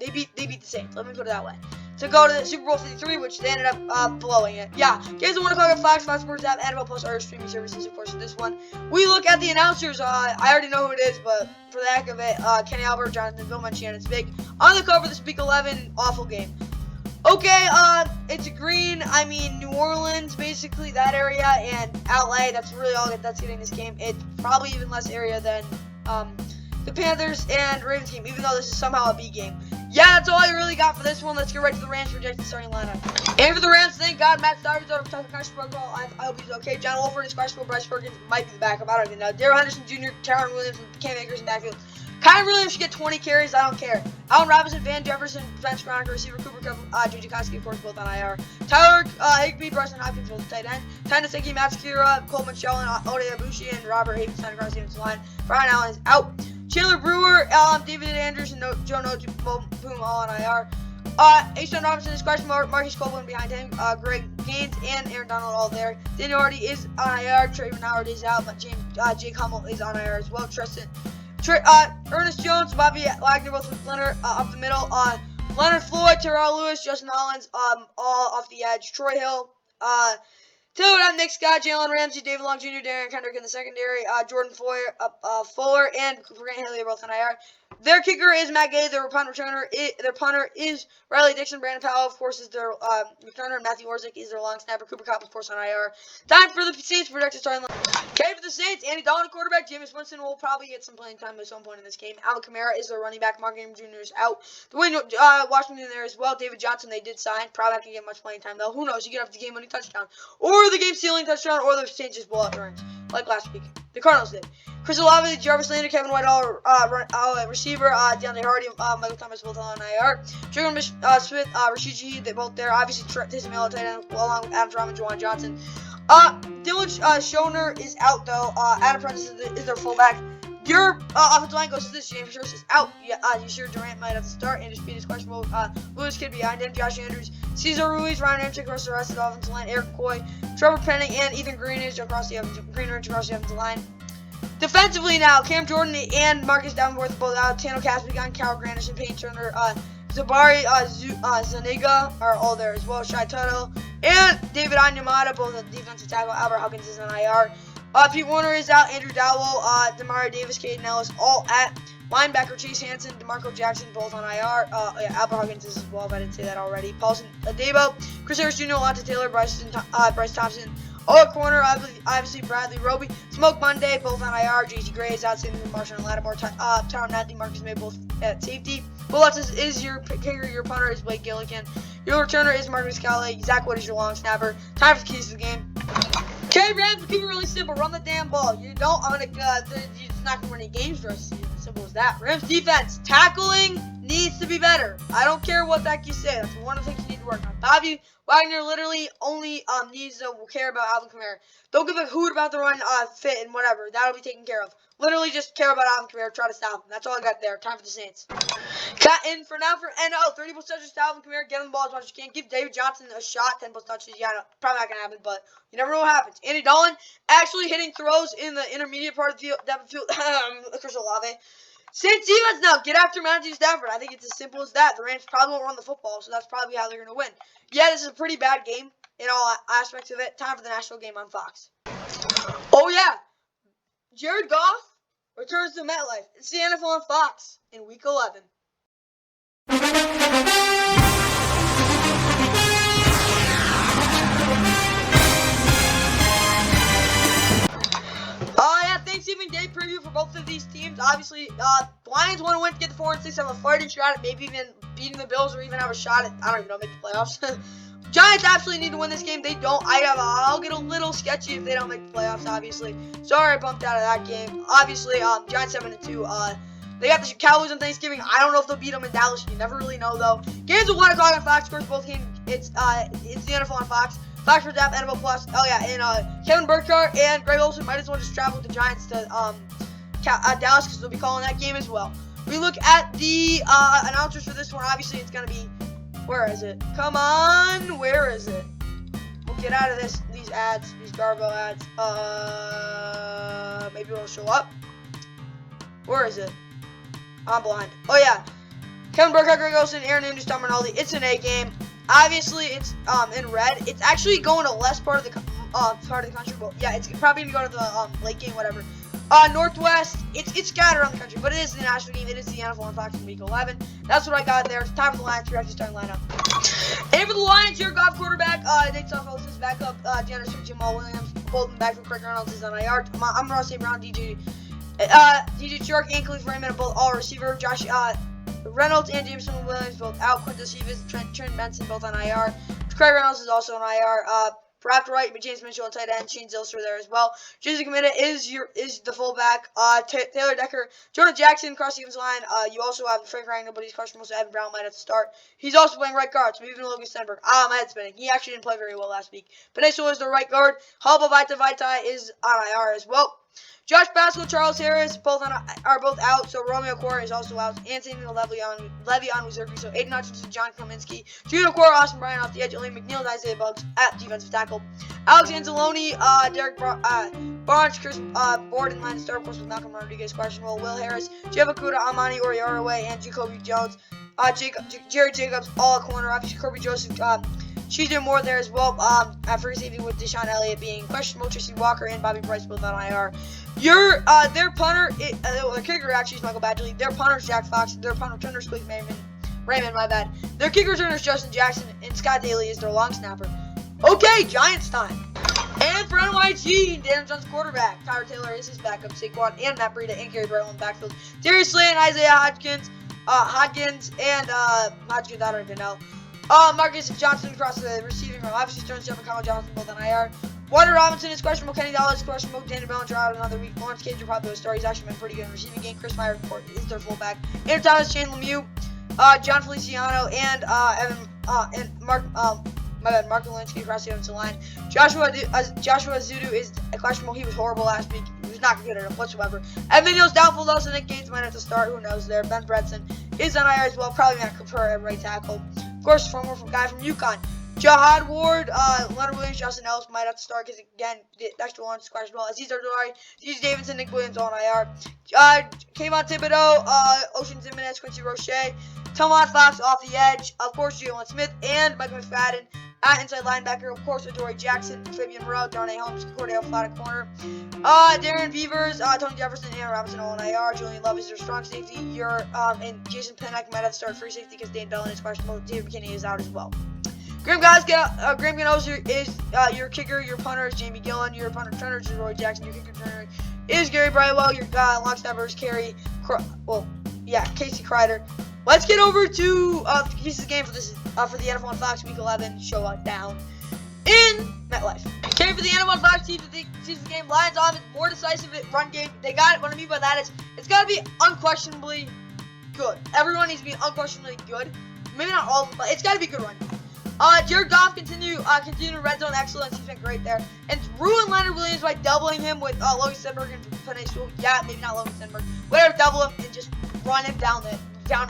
they beat the Saints. Let me put it that way. To go to the Super Bowl 53, which they ended up blowing it. Yeah, games at 1 o'clock at Fox Sports app, NFL Plus other streaming services, of course, for this one. We look at the announcers. I already know who it is, but for the heck of it, Kenny Albert, Jonathan Vilma, and Shannon Spig. On the cover of this Week 11, awful game. Okay, it's green. I mean, New Orleans, basically, that area, and LA. That's really all that's getting this game. It's probably even less area than the Panthers and Ravens game, even though this is somehow a B game. Yeah, that's all I really got for this one. Let's get right to the Rams projected starting lineup. And for the Rams, thank God, Matt Stafford's out of questionable protocol. I hope he's okay. John Wolford is questionable. Bryce Perkins might be the backup. I don't even know. Darrell Henderson Jr., Tyron Williams, and Cam Akers in backfield. Kyron Williams should get 20 carries. I don't care. Allen Robinson, Van Jefferson, Spence Chronicle, receiver Cooper Kupp, J.J. Koski, of course, both on IR. Tyler Higbee, Bryson Hopkins, both tight end. Tennessee, Matt Skira, Coleman Shellen, Ode Abushi, and Robert Havenstein across the defensive line. Brian Allen is out. Chandler Brewer, David Andrews, and Joe Boom all on IR. Ashawn Robinson is questionable. Marcus Coleman behind him. Greg Gaines and Aaron Donald all there. Daniel Hardy is on IR. Trayvon Howard is out, but Jake Hummel is on IR as well. Ernest Jones, Bobby Wagner, both with Leonard up the middle. Leonard Floyd, Terrell Lewis, Justin Hollins, all off the edge. Troy Hill, Taylor Nick Scott, Jalen Ramsey, David Long Jr., Darren Kendrick in the secondary, Jordan Fuller, and Grant Haley are both on IR. Their kicker is Matt Gay. Their punt returner, their punter is Riley Dixon. Brandon Powell, of course, is their returner. Matthew Orzik is their long snapper. Cooper Kupp, of course, on IR. Time for the Saints projected starting line. Okay, for the Saints, Andy Dalton, quarterback. Jameis Winston will probably get some playing time at some point in this game. Alvin Kamara is their running back. Mark Ingram Jr. is out. Washington there as well. David Johnson, they did sign. Probably not going to get much playing time, though. Who knows? You could have the game-winning touchdown. Or the game-sealing touchdown, or the Saints just blow out the Rams, like last week. The Cardinals did. Chris Olave, Jarvis Landry, Kevin White, receiver. DeAndre Hardy, Michael Thomas, both on IR. Jalen Smith, Rashid Shaheed, they both there. Obviously, Taysom Hill, tight end, along with Adam Traum and Juwan Johnson. Dylan Schoner is out, though. Adam Prentice is their fullback. Your offensive line goes to this. James Pierce is out. You sure Durant might have to start. Andrew Speed is questionable. Lewis Kidd behind him. Josh Andrews, Cesar Ruiz, Ryan Ramczyk across the rest of the offensive line. Eric Coy, Trevor Penning, and Ethan Greenridge across the offensive line. Defensively now, Cam Jordan and Marcus Davenport both out. Tano Caspi gone. Carol Granderson, Payne Turner, Zabari Zuniga are all there as well. Shai Tuttle, And David Onyemata, both at defensive tackle. Albert Huggins is on IR. Pete Warner is out. Andrew Dowell, Demario Davis, Caden Ellis, all at linebacker. Chase Hansen, DeMarco Jackson, both on IR. Albert Huggins is as well, if I didn't say that already. Paulson Adebo, Chris Harris Jr., Alontae Taylor, Bryce Thompson. All at corner, obviously Bradley Roby. Smoke Monday, both on IR. JT Gray is out. Same with Marshall and Lattimore. Tyron Matthew, Marcus May, both at safety. Will Lutz is your kicker. Your punter is Blake Gilligan. Your returner is Marcus Callaway. Zach Wood is your long snapper. Time for the keys to the game. Okay, Rams, keep it really simple. Run the damn ball. You don't, it's not going to win any games for us. As simple as that. Rams defense, tackling needs to be better. I don't care what the heck you say. That's one of the things you need to work on. Bobby Wagner literally only needs to care about Alvin Kamara. Don't give a hoot about the run fit and whatever. That'll be taken care of. Literally just care about Alvin Kamara. Try to stop him. That's all I got there. Time for the Saints. Cut in for now for NO. 30 plus touches to Alvin Kamara. Get him the ball as much as you can. Give David Johnson a shot. 10 plus touches. Yeah, no, probably not going to happen, but you never know what happens. Andy Dalton actually hitting throws in the intermediate part of the field. Depth field. Chris Olave. Saints defense now. Get after Matthew Stafford. I think it's as simple as that. The Rams probably won't run the football, so that's probably how they're going to win. Yeah, this is a pretty bad game in all aspects of it. Time for the Nashville game on Fox. Oh, yeah. Jared Goff returns to MetLife. It's the NFL on Fox in Week 11. Thanksgiving Day preview for both of these teams. Obviously, the Lions want to win to get the 4-6, have a fighting shot at maybe even beating the Bills or even have a shot at, I don't even know, make the playoffs. Giants absolutely need to win this game. They don't. I'll get a little sketchy if they don't make the playoffs, obviously. Sorry I bumped out of that game. Obviously, Giants 7-2. They got the Cowboys on Thanksgiving. I don't know if they'll beat them in Dallas. You never really know, though. Games at 1 o'clock on Fox. Of course, both games, it's the NFL on Fox. Fox for Depth, NFL Plus. Oh, yeah, and Kevin Burkhardt and Greg Olsen might as well just travel with the Giants to Dallas because they'll be calling that game as well. We look at the announcers for this one. Obviously, it's going to be, where is it? Come on, where is it? We'll get out of these ads, these Garbo ads. Maybe it'll show up. Where is it? I'm blind. Oh, yeah. Kevin Burkhardt, Greg Olsen, Aaron Andrews, Tom Rinaldi. It's an A game. Obviously, it's in red. It's actually going to less part of the country. Well, yeah, it's probably gonna go to the late game, whatever. Northwest. It's scattered around the country, but it is the national game. It is the NFL on Fox in Week 11. That's what I got there. It's time for the Lions. We're actually starting lineup. And for the Lions, your Goff quarterback. Nate Sudfeld is back up. DeAndre Swift, Jamal Williams, Bolton back for Craig Reynolds is on IR. I'm Ross St. Brown, DJ Chark, and Khalif Raymond are both all receiver. Josh Reynolds and Jameson Williams both out. Quintus Cephas, Trent Benson both on IR. Craig Reynolds is also on IR. For after right, but James Mitchell on tight end. Shane Zilster there as well. Jason Committa is the fullback. Taylor Decker, Jonah Jackson across the defensive line. You also have Frank Ragnow, but he's questionable, so Evan Brown might have to start. He's also playing right guard, so even Logan Stenberg. My head's spinning. He actually didn't play very well last week. Paneso is the right guard. Halba Vaitai is on IR as well. Josh Pascal, Charles Harris, are both out. So Romeo Corey is also out. Anthony Le'Veon was hurt. So Aiden Hutchinson, John Kaminsky, Judah Core, Austin Bryant off the edge. Elaine McNeil, and Isaiah Bugs at defensive tackle. Alex Anzalone, Derek Barnes, Chris Borden line to start, of course, with Malcolm Rodriguez questionable. Will Harris, Jeff Okuda, Amani Oriaraway, and Jacoby Jones. Jared Jacobs, all at corner. Obviously, Kirby Joseph. She's doing more there as well. At free safety with Deshaun Elliott being questionable. Tracy Walker and Bobby Price both on IR. Their punter, their kicker actually is Michael Badgley. Their punter is Jack Fox. Their punt returner is Squeak Raymond, my bad. Their kicker returner is Justin Jackson, and Scott Daly is their long snapper. Okay, Giants time. And for NYG, Daniel Jones quarterback. Tyler Taylor is his backup. Saquon and Matt Breida and Gary Barlow in the backfield. Darius Slay and Isaiah Hodgins, Hodgins, I don't even know. Marcus Johnson across the receiving room. Obviously, Stearns, Jeff, and Connell Johnson both on IR. Warner Robinson is questionable. Kenny Dallas is questionable. Daniel Bellinger out another week. Lawrence Cage will probably start. He's actually been pretty good in the receiving game. Chris Meyer is their fullback. Andrew Thomas, Shane Lemieux, John Feliciano, and Mark Lewinsky across the offensive line. Joshua Zudu is questionable. He was horrible last week. He was not good enough whatsoever. Evan Neal's doubtful though, so Nick Gaines might have to start. Who knows there? Ben Bredson is on IR as well. Probably not Cooper at right tackle. Of course, from guy from UConn. Jahad Ward, Leonard Williams, Justin Ellis might have to start because, again, the extra one is questionable. Aziz Ardari, Aziz Davidson, Nick Williams on IR. Kayvon Thibodeau, Ocean Jimenez, Quincy Roche, Tomon Fox off the edge. Of course, Jalen Smith and Mike McFadden At inside linebacker, of course, Adoree Jackson, Fabian Moreau, Darnay Holmes, Cordell Flat at corner. Darren Beavers, Tony Jefferson, Aaron Robinson all on IR. Julian Love is their strong safety. And Jason Pinnock might have to start free safety because Dan Bellin is questionable. David McKinney is out as well. Graham Ganoser is your kicker. Your punter is Jamie Gillen. Your punter returner is Roy Jackson. Your kicker returner is Gary Brightwell. Your long snapper is Casey Kreider. Let's get over to the pieces of the game for this for the NFL on Fox Week 11 showdown in MetLife. Okay, for the NFL on Fox pieces of the game, Lions offense more decisive at run game. They got it. What I mean by that is it's got to be unquestionably good. Everyone needs to be unquestionably good. Maybe not all, but it's got to be good run game. Jared Goff continue red zone excellence. He's been great there. And ruin Leonard Williams by doubling him with Logan Stenberg and Penny Sewell. Yeah, maybe not Logan Stenberg. Whatever, double him and just run him down to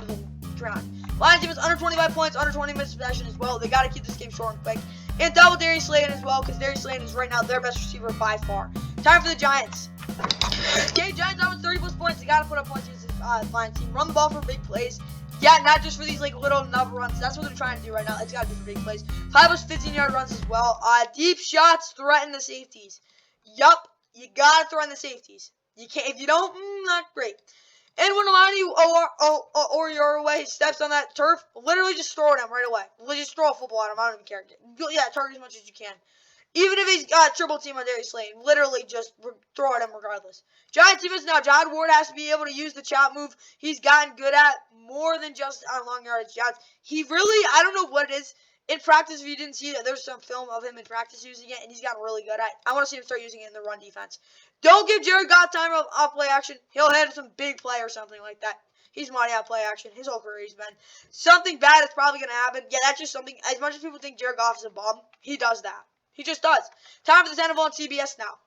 the ground. Lions team is under 25 points, under 20 minutes of possession as well. They got to keep this game short and quick. And double Darius Slayton as well, because Darius Slayton is right now their best receiver by far. Time for the Giants. Okay, Giants have 30+ points. They got to put up points against this Lions team. Run the ball for big plays. Yeah, not just for these little nub runs. That's what they're trying to do right now. It's got to be for big plays. 5 15-yard runs as well. Deep shots threaten the safeties. Yup, you got to threaten the safeties. You can't. If you don't, not great. And when Alani Oruwariye steps on that turf, literally just throw it at him right away. Just throw a football at him. I don't even care. Yeah, target as much as you can. Even if he's got triple team on Darius Slayton, literally just throw at him regardless. Giants defense now. John Ward has to be able to use the chop move. He's gotten good at more than just on long yardage shots. He really, I don't know what it is. In practice, if you didn't see that, there's some film of him in practice using it, and he's gotten really good at it. I want to see him start using it in the run defense. Don't give Jared Goff time off play action. He'll hit some big play or something like that. He's money out play action. His whole career he's been. Something bad is probably going to happen. Yeah, that's just something. As much as people think Jared Goff is a bum, he does that. He just does. Time for the NFL on CBS now.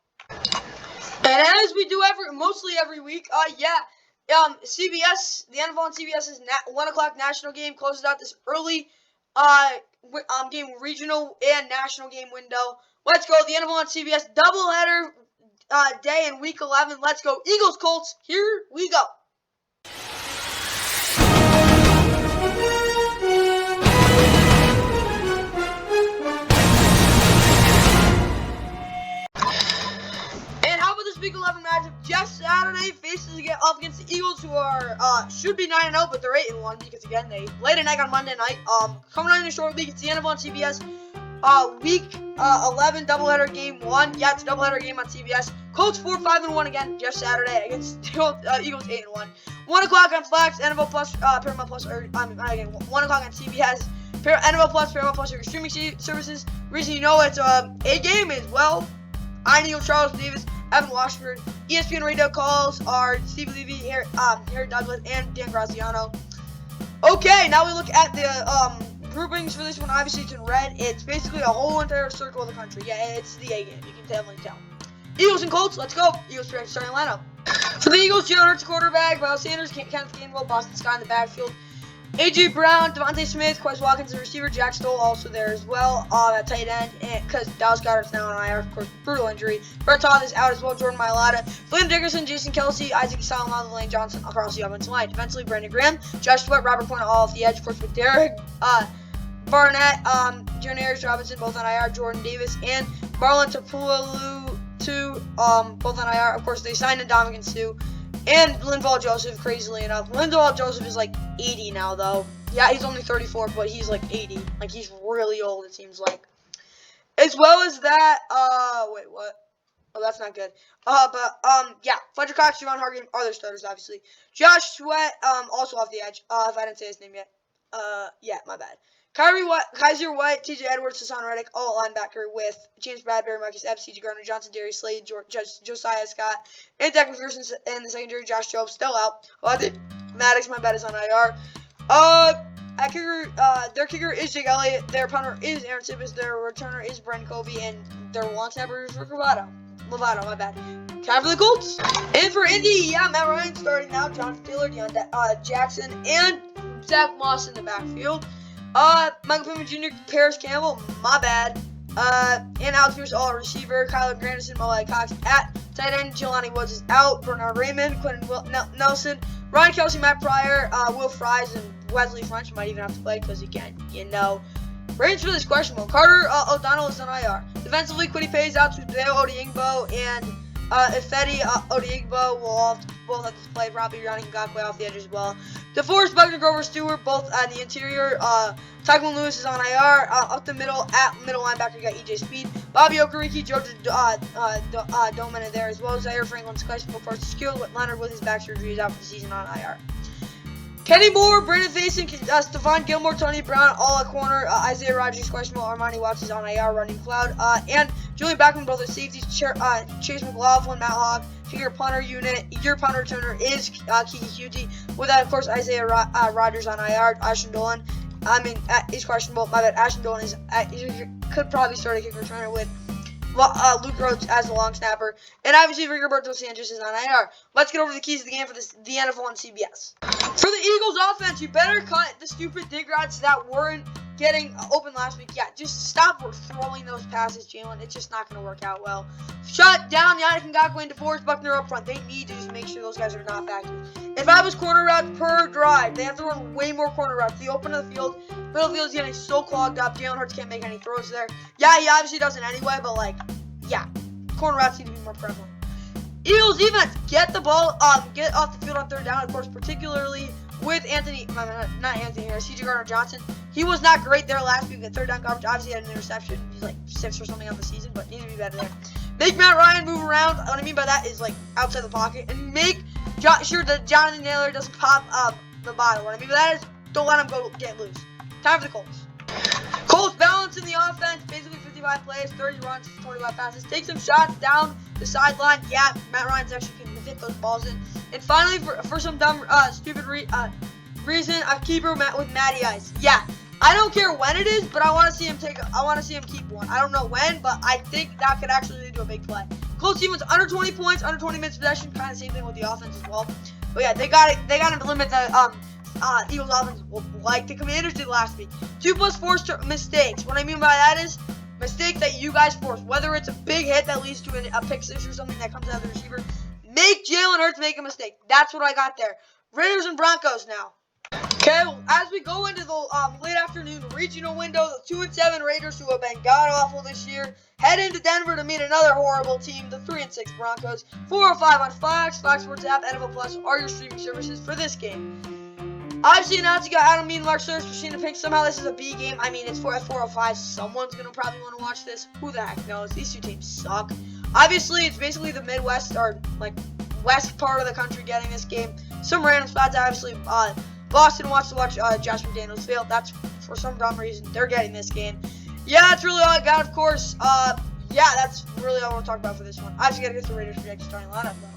And as we do mostly every week, CBS, the NFL on CBS is 1 o'clock national game closes out this early game regional and national game window. Let's go. The NFL on CBS doubleheader day in week 11. Let's go. Eagles Colts. Here we go. Week 11 matchup. Jeff Saturday faces off against the Eagles, who are should be 9-0, but they're 8-1 because again they laid an egg on Monday night. Coming on in a short week, it's the NFL on CBS. Week 11 doubleheader game 1. Yeah, it's a doubleheader game on CBS. Colts 4-5-1 again. Jeff Saturday against Eagles 8-1. 1 o'clock on Fox. NFL Plus, Paramount Plus, 1 o'clock on CBS. NFL Plus, Paramount Plus are your streaming services. Reason you know it's a game is well. I Neil Charles Davis, Evan Washburn. ESPN radio calls are Steve Levy, Harry Douglas, and Dan Graziano. Okay, now we look at the groupings for this one. Obviously, it's in red. It's basically a whole entire circle of the country. Yeah, it's the A game. You can definitely tell. Eagles and Colts. Let's go. Eagles starting lineup. For the Eagles, Jalen Hurts quarterback, Miles Sanders, Kenneth Gainwell, Boston Scott in the backfield. A.J. Brown, Devontae Smith, Quez Watkins, the receiver, Jack Stoll also there as well at tight end, and because Dallas Goedert's now on IR, of course, brutal injury. Brett Todd is out as well, Jordan Mailata, William Dickerson, Jason Kelsey, Isaac Salomon, Lane Johnson across the offensive line. Defensively, Brandon Graham, Josh Sweat, Robert Quinn all off the edge, of course, with Derek Barnett, Janaris Robinson, both on IR, Jordan Davis, and Marlon Tapulalu, both on IR. Of course, they signed Ndamukong Suh. And Linval Joseph, crazily enough. Linval Joseph is like 80 now, though. Yeah, he's only 34, but he's like 80. Like, he's really old, it seems like. As well as that, wait, what? Oh, that's not good. Yeah, Fletcher Cox, Javon Hargrave are their starters, obviously. Josh Sweat, also off the edge, if I didn't say his name yet. Yeah, my bad. Kaiser White, TJ Edwards, Hassan Reddick, all linebacker with James Bradbury, Marcus Epps, C.J. Gardner Johnson, Darius Slade, Josiah Scott, and Dak McPherson in the secondary. Josh Jobe still out. Maddox, my bad, is on IR. Their kicker is Jake Elliott. Their punter is Aaron Sippis. Their returner is Brent Covey, and their long snapper is Rick Lovato, my bad. Time for the Colts. And for Indy, yeah, Matt Ryan starting now. Jonathan Taylor, Deion Jackson, and Zach Moss in the backfield. Michael Pittman Jr., Paris Campbell, my bad. And Alex Pierce, all receiver. Kyler Granderson, Malai Cox at tight end. Jelani Woods is out. Bernard Raymond, Quentin Nelson, Ryan Kelsey, Matt Pryor, Will Fries, and Wesley French might even have to play because again, Range really is questionable. Carter O'Donnell is on IR. Defensively, Quiddy pays out to Dale Odiingbo and Ifedi Odiingbo will both have to play. Probably Ronnie Ngakwe off the edge as well. DeForest Buckner, Grover Stewart, both on the interior. Tyquan Lewis is on IR. Up the middle, at middle linebacker, you got EJ Speed. Bobby Okereke, Georgia Doman there as well. Zaire Franklin's questionable for skill. Leonard with his back surgery is out for the season on IR. Kenny Moore, Brandon Faison, Stephon Gilmore, Tony Brown, all at corner. Isaiah Rodgers questionable. Armani Watts is on IR, running cloud. And Julian Backman, both at safeties. Chase McLaughlin, Matt Hogg, your punter unit. Your punter returner is Kiki Cutie. With that, of course, Isaiah Rodgers on IR. Ashton Dolan, is questionable. My bad. Ashton Dolan could probably start a kick returner with Luke Rhodes as the long snapper. And obviously, Rigoberto Sanchez is on IR. Let's get over to the keys of the game for the NFL on CBS. For the Eagles offense, you better cut the stupid dig routes that weren't getting open last week. Yeah, just stop throwing those passes, Jalen. It's just not going to work out well. Shut down Yannick Ngakoue and DeForest Buckner up front. They need to just make sure those guys are not factors. If I was corner routes per drive, they have to run way more corner routes. The open of the field, middle of the field is getting so clogged up. Jalen Hurts can't make any throws there. Yeah, he obviously doesn't anyway, but yeah, corner routes need to be more prevalent. Eagles defense, get the ball, get off the field on third down, of course, particularly with C.J. Gardner-Johnson. He was not great there last week at third down coverage. Obviously, he had an interception. He's like 6 or something on the season, but needs to be better there. Make Matt Ryan move around. What I mean by that is outside the pocket, and make sure that Jonathan Taylor doesn't pop the bottom. What I mean by that is don't let him go get loose. Time for the Colts. Colts balance in the offense, basically 55 plays, 30 runs, 25 passes. Take some shots down the sideline. Yeah, Matt Ryan's actually can hit those balls in. And finally, for some dumb, stupid reason, a keeper with Matty Ice. Yeah, I don't care when it is, but I want to see him keep one. I don't know when, but I think that could actually lead to a big play. Colts defense under 20 points, under 20 minutes possession, kind of same thing with the offense as well. But yeah, they got to limit the Eagles offense like the Commanders did last week. 2+ forced mistakes. What I mean by that is mistakes that you guys force, whether it's a big hit that leads to a pick six or something that comes out of the receiver. Make Jalen Hurts make a mistake. That's what I got there. Raiders and Broncos now. Okay, as we go into the late afternoon regional window, the 2-7 Raiders, who have been god-awful this year, head into Denver to meet another horrible team, the 3-6 Broncos. 4:05 on Fox Sports app, NFL Plus are your streaming services for this game. Obviously announced you got Adam Mead, Mark Service, Christina Pink. Somehow this is a B game. I mean, it's at 4:05. Someone's going to probably want to watch this. Who the heck knows? These two teams suck. Obviously, it's basically the Midwest or west part of the country getting this game. Some random spots, obviously. Boston wants to watch Josh McDaniels fail. That's for some dumb reason they're getting this game. Yeah, that's really all I got, of course. Yeah, that's really all I want to talk about for this one. I just got to get the Raiders projected starting lineup, though.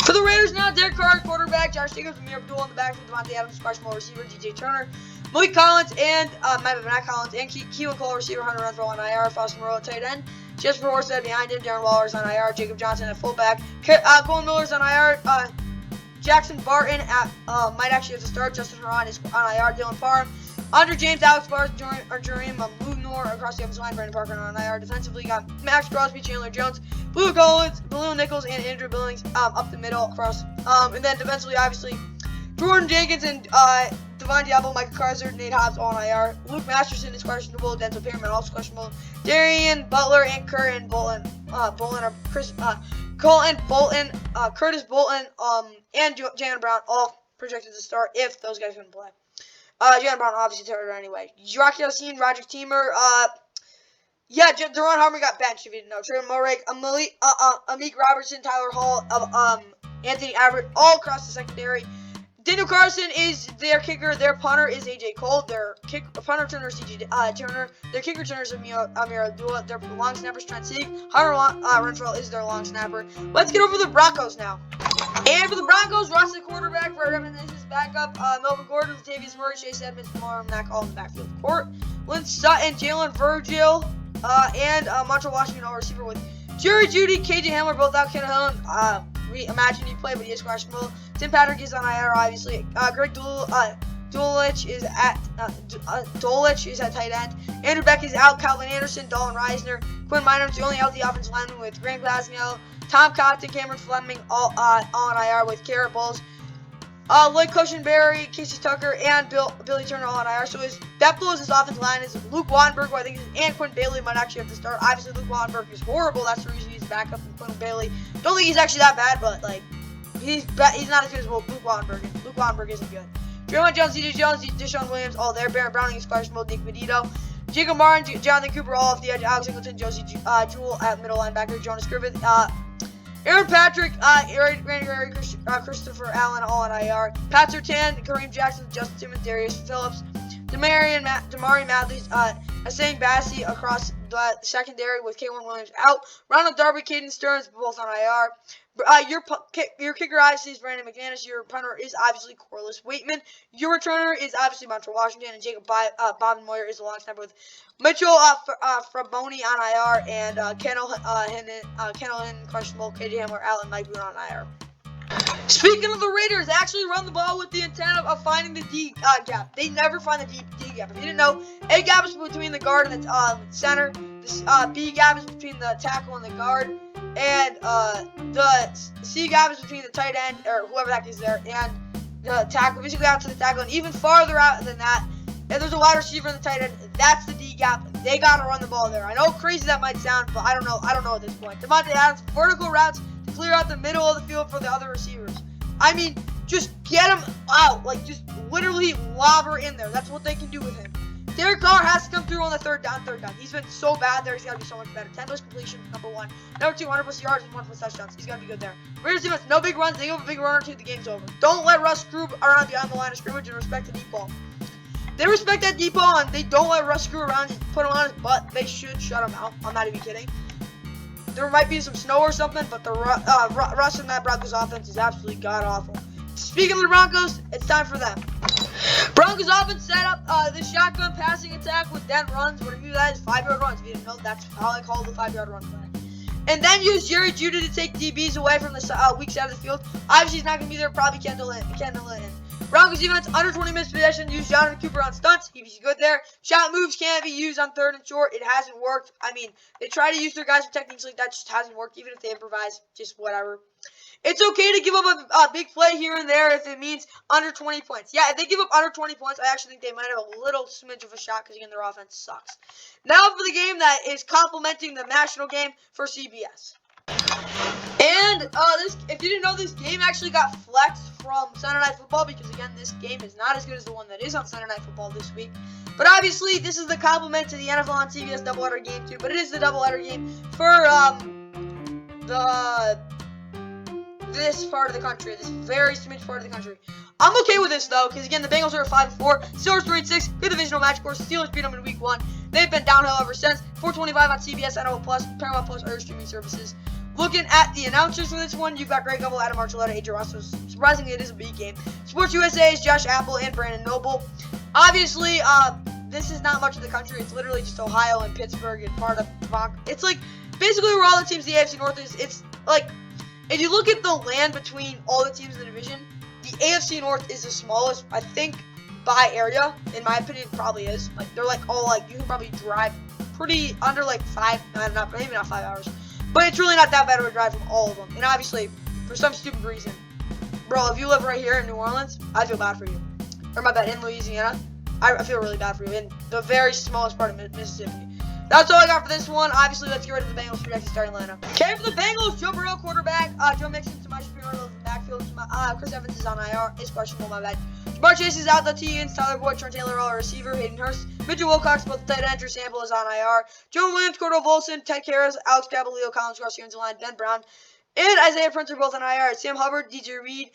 For the Raiders now, Derek Carr, quarterback, Josh Jacobs, Amir Abdul in the backfield, Devontae Adams, questionable receiver, DJ Turner, Malik Collins, and Matt Collins, and Keelan Cole, receiver, Hunter Renfrow on IR, Foster Moreau at tight end, Jesper Horsted behind him, Darren Waller's on IR, Jacob Johnson at fullback, Colin Miller's on IR, Jackson Barton might actually have to start, Justin Huron is on IR, Dylan Parham, Andre James, Alex Barnes, Jareem Lugnor across the offensive line, Brandon Parker on IR. Defensively, got Max Crosby, Chandler Jones, Blue Collins, Baloo Nichols, and Andrew Billings up the middle across. And then defensively, obviously, Jordan Jenkins and Devon Diablo, Micah Kaiser, Nate Hobbs all on IR. Luke Masterson is questionable. Denzel Perryman also questionable. Darian Butler and Curtis Bolton, and Jalen Brown all projected to start if those guys couldn't play. Jalen Brown obviously started anyway. Jock Yassine, Roger Teamer, Deron Harmon got benched if you didn't know. Trey Morrick, Amik Robertson, Tyler Hall, Anthony Averett, all across the secondary. Daniel Carson is their kicker. Their punter is AJ Cole. Their punter returner is DJ Turner. Their kicker returner is Amir Abdullah. Their long snapper is Trent Sieg. Hunter Renfrow is their long snapper. Let's get over the Broncos now. And for the Broncos, Ross the quarterback. For Evan is his backup. Melvin Gordon, Latavius Murray, Chase Edmonds, Lamar Mack, all in the backfield. Lynn Sutton, Jalen Virgil, and Montreal Washington, all receiver with Jerry Jeudy, KJ Hamler, both out. Ken Hill, we imagine he played, but he is questionable. Tim Patrick is on IR, obviously. Greg Dulcich is at tight end. Andrew Beck is out. Calvin Anderson, Dalton Reisner, Quinn Minor's the only healthy offensive lineman with Grant Glasgow, Tom Cotton, Cameron Fleming, all on IR with Garrett Bowles, Lloyd Cushenberry, Casey Tucker, and Billy Turner all on IR. So that blows his offensive line. Is Luke Wattenberg, who I think and Quinn Bailey might actually have to start. Obviously, Luke Wattenberg is horrible. That's the reason he's back up from Quinn Bailey. Don't think he's actually that bad, but like he's not as good as Luke Wattenberg. Luke Wattenberg isn't good. Draymond Jones, DJ Jones, Deshaun Williams, all there. Baron Browning, Squires Mode, Nick Medito. Jacob Martin, Jonathan Cooper, all off the edge. Alex Singleton, Josie Jewell at middle linebacker. Jonas Griffith. Aaron Patrick, Randy Gregory, Christopher Allen, all on IR. Pat Surtain, Kareem Jackson, Justin Simmons, Darius Phillips, Damari Madley, Asang Bassi across the secondary with K'Wan Williams out. Ronald Darby, Caden Stearns, both on IR. Your kicker obviously is Brandon McManus. Your punter is obviously Corliss Waitman. Your returner is obviously Montreal Washington, and Jacob Bob Moyer is the long snapper with Mitchell Fraboni on IR, and Kennel Hinton, questionable, KJ Hamler, Allen, Mike Boone on IR. Speaking of the Raiders, they actually run the ball with the intent of finding the D gap. They never find the D gap. If you didn't know, A gap is between the guard and the center. The B gap is between the tackle and the guard. And the C gap is between the tight end, or whoever that is there, and the tackle. Basically out to the tackle, and even farther out than that, if there's a wide receiver in the tight end, that's the D gap. They gotta run the ball there. I know crazy that might sound, but I don't know at this point. Devontae Adams, vertical routes to clear out the middle of the field for the other receivers. I mean, just get him out. Like, just literally lob her in there. That's what they can do with him. Derek Carr has to come through on the third down. He's been so bad there. He's got to be so much better. 10 plus completion, number 1. Number 2, 100+ yards and 1 plus touchdowns. He's got to be good there. Raiders defense, no big runs. They give a big run or two, the game's over. Don't let Russ screw around behind the line of scrimmage and respect the deep ball. They respect that deep ball, and they don't let Russ screw around and put him on his butt. They should shut him out. I'm not even kidding. There might be some snow or something, but the Russ and that Broncos offense is absolutely god-awful. Speaking of the Broncos, it's time for them. Broncos offense set up this shotgun passing attack with 10 runs. What do you do that is 5-yard runs. If you didn't know, that's how I call the 5-yard run play. And then use Jerry Jeudy to take DBs away from the weak side of the field. Obviously, he's not going to be there. Probably Kendall in. Broncos defense, under 20 minutes possession. Use Jonathan Cooper on stunts. He's good there. Shot moves can't be used on 3rd and short. It hasn't worked. I mean, they try to use their guys for techniques like that. Just hasn't worked. Even if they improvise, just whatever. It's okay to give up a big play here and there if it means under 20 points. Yeah, if they give up under 20 points, I actually think they might have a little smidge of a shot because, again, their offense sucks. Now for the game that is complementing the national game for CBS. And if you didn't know, this game actually got flexed from Sunday Night Football because, again, this game is not as good as the one that is on Sunday Night Football this week. But obviously, this is the complement to the NFL on CBS doubleheader game too. But it is the doubleheader game for this part of the country, this very smidge part of the country. I'm okay with this though, because again, the Bengals are 5-4, Steelers 3-6, good divisional match. Of course, Steelers beat them in week 1. They've been downhill ever since. 425 on CBS, NFL Plus, Paramount Plus, other streaming services. Looking at the announcers for this one, you've got Greg Gumbel, Adam Archuleta, AJ Ross. So surprisingly, it is a B game. Sports USA is Josh Apple and Brandon Noble. Obviously, this is not much of the country. It's literally just Ohio and Pittsburgh and part of Broncos. It's like basically where all the teams in the AFC North is. It's like, if you look at the land between all the teams in the division, the AFC North is the smallest, I think, by area. In my opinion, it probably is. Like, they're like all like, you can probably drive pretty under like maybe not 5 hours. But it's really not that bad of a drive from all of them. And obviously, for some stupid reason, bro, if you live right here in New Orleans, I feel bad for you. Or my bad, in Louisiana, I feel really bad for you. In the very smallest part of Mississippi. That's all I got for this one. Obviously, let's get rid of the Bengals projected starting lineup. Okay, for the Bengals, Joe Burrow, quarterback. Joe Mixon, Samaje Perine in the backfield. Chris Evans is on IR. It's questionable, my bad. Jamar Chase is out. The Higgins, Tyler Boyd, Trent Taylor, all receiver. Hayden Hurst, Mitchell Wilcox, both the tight end. Drew Sample is on IR. Joe Williams, Cordell Volson, Ted Karras, Alex Caballero, Collins Cross, James Line, Ben Brown, and Isaiah Prince are both on IR. Sam Hubbard, DJ Reed,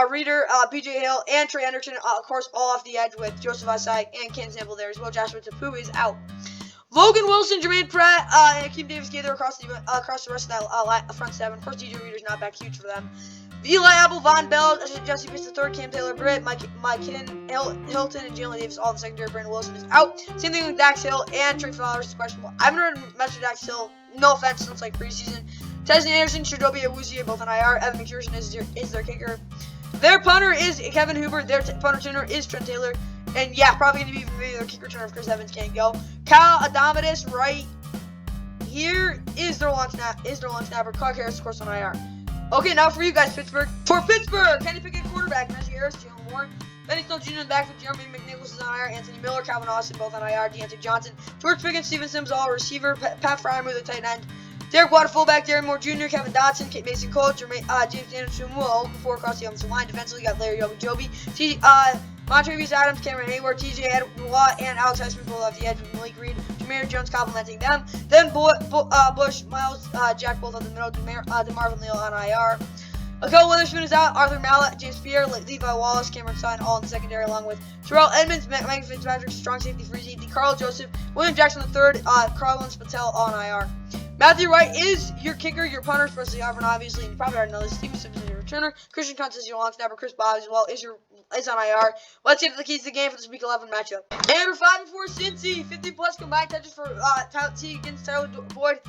Reader, BJ Hill, and Trey Hendrickson, of course, all off the edge with Joseph Asai and Ken Sample there as well. Joshua Tapu is out. Logan Wilson, Jermaine Pratt, and Akeem Davis-Gaither across the rest of that front seven. Of course, DJ Reader's not back, huge for them. Eli Apple, Von Bell, Jesse Pitts III, Cam Taylor Britt, Mike Kinnon, Hilton, and Jalen Davis all in the secondary. Brandon Wilson is out. Same thing with Dax Hill and Trey Flowers is questionable. I've never mentioned Dax Hill, no offense, since like preseason. Tessie Anderson, Shadobi Awuzie, both on IR. Evan McPherson is their kicker. Their punter is Kevin Huber. Their punter tuner is Trent Taylor. And yeah, probably going to be their kick returner if Chris Evans can't go. Kyle Adamitis right here is their long snapper. Clark Harris, of course, on IR. Okay, now for you guys, Pittsburgh. For Pittsburgh, Kenny Pickett quarterback, Najee Harris, Jalen Warren, Benny Snell Jr. in the backfield, Jeremy McNichols is on IR, Anthony Miller, Calvin Austin both on IR, Deontay Johnson, George Pickens, Steven Sims all receiver, Pat Fryermuth the tight end, Derek Water fullback, Darren Moore Jr., Kevin Dotson, Mason Cole, James Anderson, all before across the offensive line. Defensively, got Larry Ogunjobi, Montravius Adams, Cameron Hayward, TJ Watt, and Alex Highsmith both off the edge with Malik Reed, Jameer Jones complimenting them. Then Bush, Miles Jack both on the middle, DeMarvin Leal on IR. Akil Witherspoon is out, Arthur Mallett, James Pierre, Levi Wallace, Cameron Sutton, all in the secondary, along with Terrell Edmonds, Mike Fitzpatrick, strong safety free safety, Carl Joseph, William Jackson III, Carlins Patel on IR. Matthew Wright is your kicker, your punter, especially Auburn, obviously, and you probably already know this. Steven Sims is your returner. Christian Kuntz is your long snapper. Chris Bob as well is on IR. Let's get to the keys to the game for this Week 11 matchup. And we're 5-4 Cincy, 50+ combined touches for Tyler T against Tyler Boyd.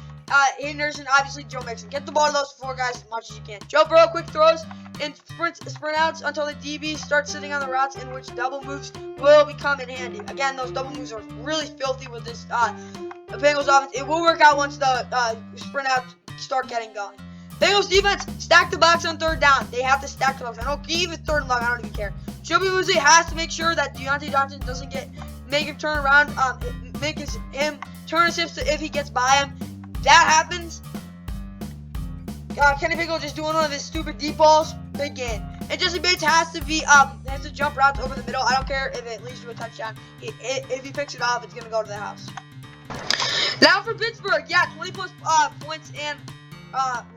Hayden Anderson, obviously Joe Mixon. Get the ball to those four guys as much as you can. Joe Burrow, quick throws and sprint outs until the DB starts sitting on the routes in which double moves will become in handy. Again, those double moves are really filthy with this the Bengals offense. It will work out once the sprint outs start getting going. Bengals defense, stack the box on third down. They have to stack the box. I don't even third and long. I don't even care. Joby Woozy has to make sure that Deontay Johnson doesn't make him turn around, make him turn his hips if he gets by him. That happens. Kenny Pickett just doing one of his stupid deep balls. Big game. And Jesse Bates has to jump routes over the middle. I don't care if it leads to a touchdown. If he picks it off, it's gonna go to the house. Now for Pittsburgh, 20+ points and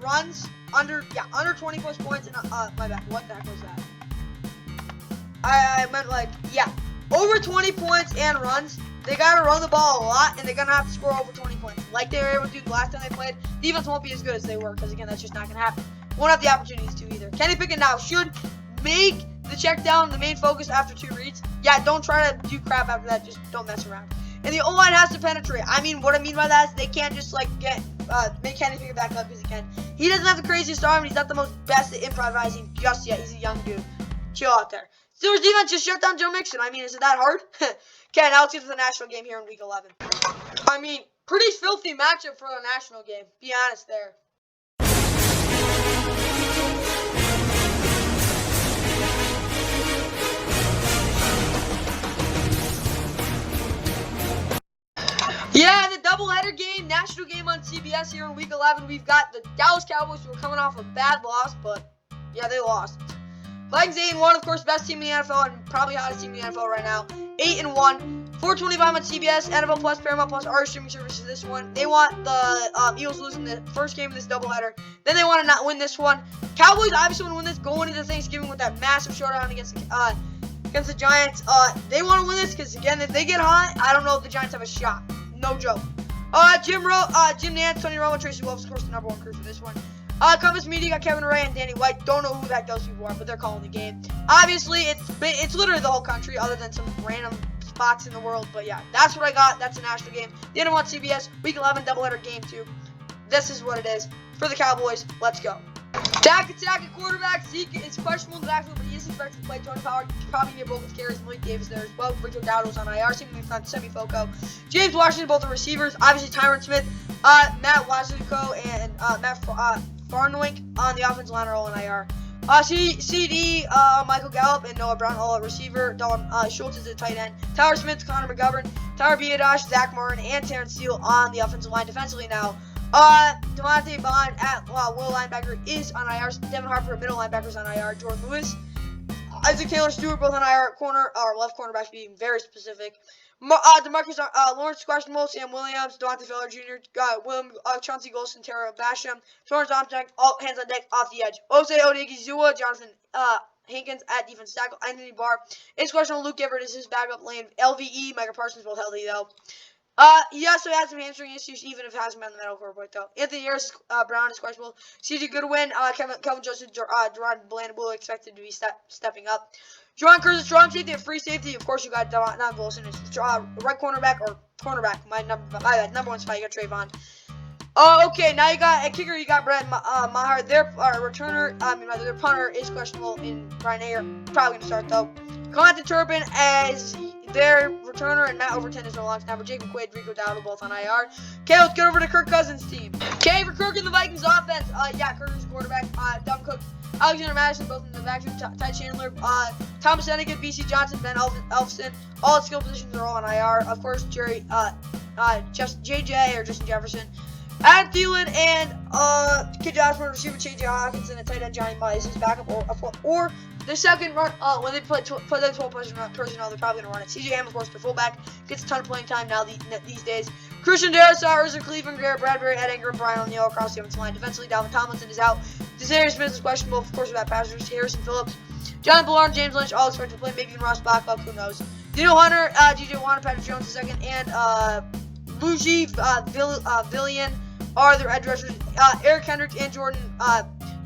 runs under 20+ points and my bad. What the heck was that? I meant over 20 points and runs. They gotta run the ball a lot, and they're gonna have to score over 20 points, like they were able to do the last time they played. Defense won't be as good as they were, because again, that's just not gonna happen. Won't have the opportunities to either. Kenny Pickett now should make the check down the main focus after 2 reads. Don't try to do crap after that. Just don't mess around. And the O-line has to penetrate. What I mean by that is they can't just make Kenny Pickett back up because he can. He doesn't have the craziest arm, and he's not the most best at improvising just yet. He's a young dude. Chill out there. Steelers defense just shut down Joe Mixon. Is it that hard? Okay, now let's get to the national game here in Week 11. Pretty filthy matchup for the national game. Be honest there. Yeah, the doubleheader game, national game on CBS here in Week 11. We've got the Dallas Cowboys who are coming off a bad loss, but yeah, they lost. Vikings 8-1, of course, best team in the NFL and probably hottest team in the NFL right now. 8-1, 425 on CBS, NFL Plus, Paramount Plus, our streaming services. This one, they want the Eagles losing the first game of this doubleheader. Then they want to not win this one. Cowboys obviously want to win this, going into Thanksgiving with that massive showdown against the Giants. They want to win this because again, if they get hot, I don't know if the Giants have a shot. No joke. Jim Nantz, Tony Romo, Tracy Wolf's, of course, the #1 crew for this one. Compass Media got Kevin Ray and Danny White. Don't know who those people are, but they're calling the game. Obviously, it's literally the whole country, other than some random spots in the world. But yeah, that's what I got. That's a national game. The end of on CBS, Week 11 doubleheader game 2. This is what it is for the Cowboys. Let's go. Dak attack at quarterback. Zeke is questionable in the backfield, but he is expected to play. Tony Pollard probably get both with carries. Malik Davis there as well. Rico Dowdle's on IR. Seemingly from Semi-Foco. James Washington, both the receivers. Obviously, Tyron Smith, Matt Wazuko, and Matt Farnoink on the offensive line are all on IR. CD, Michael Gallup, and Noah Brown all at receiver. Dalton Schultz is at tight end. Tyler Smith, Connor McGovern, Tyler Biadasz, Zach Martin, and Terrence Steele on the offensive line. Defensively now, Demonte Bond at will linebacker is on IR. Devin Harper, middle linebacker, is on IR. Jordan Lewis, Isaac Taylor Stewart, both on IR at corner, or left cornerback, being very specific. DeMarcus Lawrence questionable. Sam Williams, Devontae Fowler Jr., Chauncey Golston, Tara Basham, Torrance Armstrong, all hands on deck off the edge. Ose Odigizua, Jonathan Hankins at defense tackle. Anthony Barr is questionable. Luke Everett is his backup lane. LVE, Micah Parsons both healthy though. He also had some hamstring issues, even if it hasn't been the medical report though. Anthony Harris Brown is questionable. CJ Goodwin, Kelvin Joseph, Deron Bland will expected to be stepping up. Jerron Curtis, strong safety and free safety. Of course, you got Don Wilson. It's right cornerback or cornerback. My #1 spot. You got Trayvon. Okay, now you got a kicker. You got Brett Maher. Their returner, their punter is questionable in Brian Ayer. Probably gonna start though. Clanton Turpin as their returner, and Matt Overton is their long snapper. Jake McQuaid, Rico Dowdle, both on IR. Okay, let's get over to Kirk Cousins' team. Okay, for Kirk and the Vikings offense, Kirk is quarterback. Dalvin Cook, Alexander Madison, both in the backfield. Ty Chandler, Thomas Hennigan, BC Johnson, Ben Elfson. All at skill positions are all on IR. Of course, JJ or Justin Jefferson. Adam Thielen and Kid Osborne, receiver J.J. Hawkins, and a tight end Johnny Mize is backup, or the second run. When they play the 12 personnel, they're probably gonna run it. CJ Ham, of course, their fullback, gets a ton of playing time now these days. Christian Darris, Urza Cleveland, Garrett Bradbury, Ed Ingram, Brian O'Neill across the offensive line. Defensively, Dalvin Tomlinson is out. Desarius Smith is questionable, of course, without passers. Harrison Phillips, Jonathan Ballard, James Lynch, all expected to play. Maybe even Ross Backlund, who knows? Dino Hunter, G.J. Watt, Patrick Jones II, and Luigi Villian are their edge rushers. Eric Kendricks and Jordan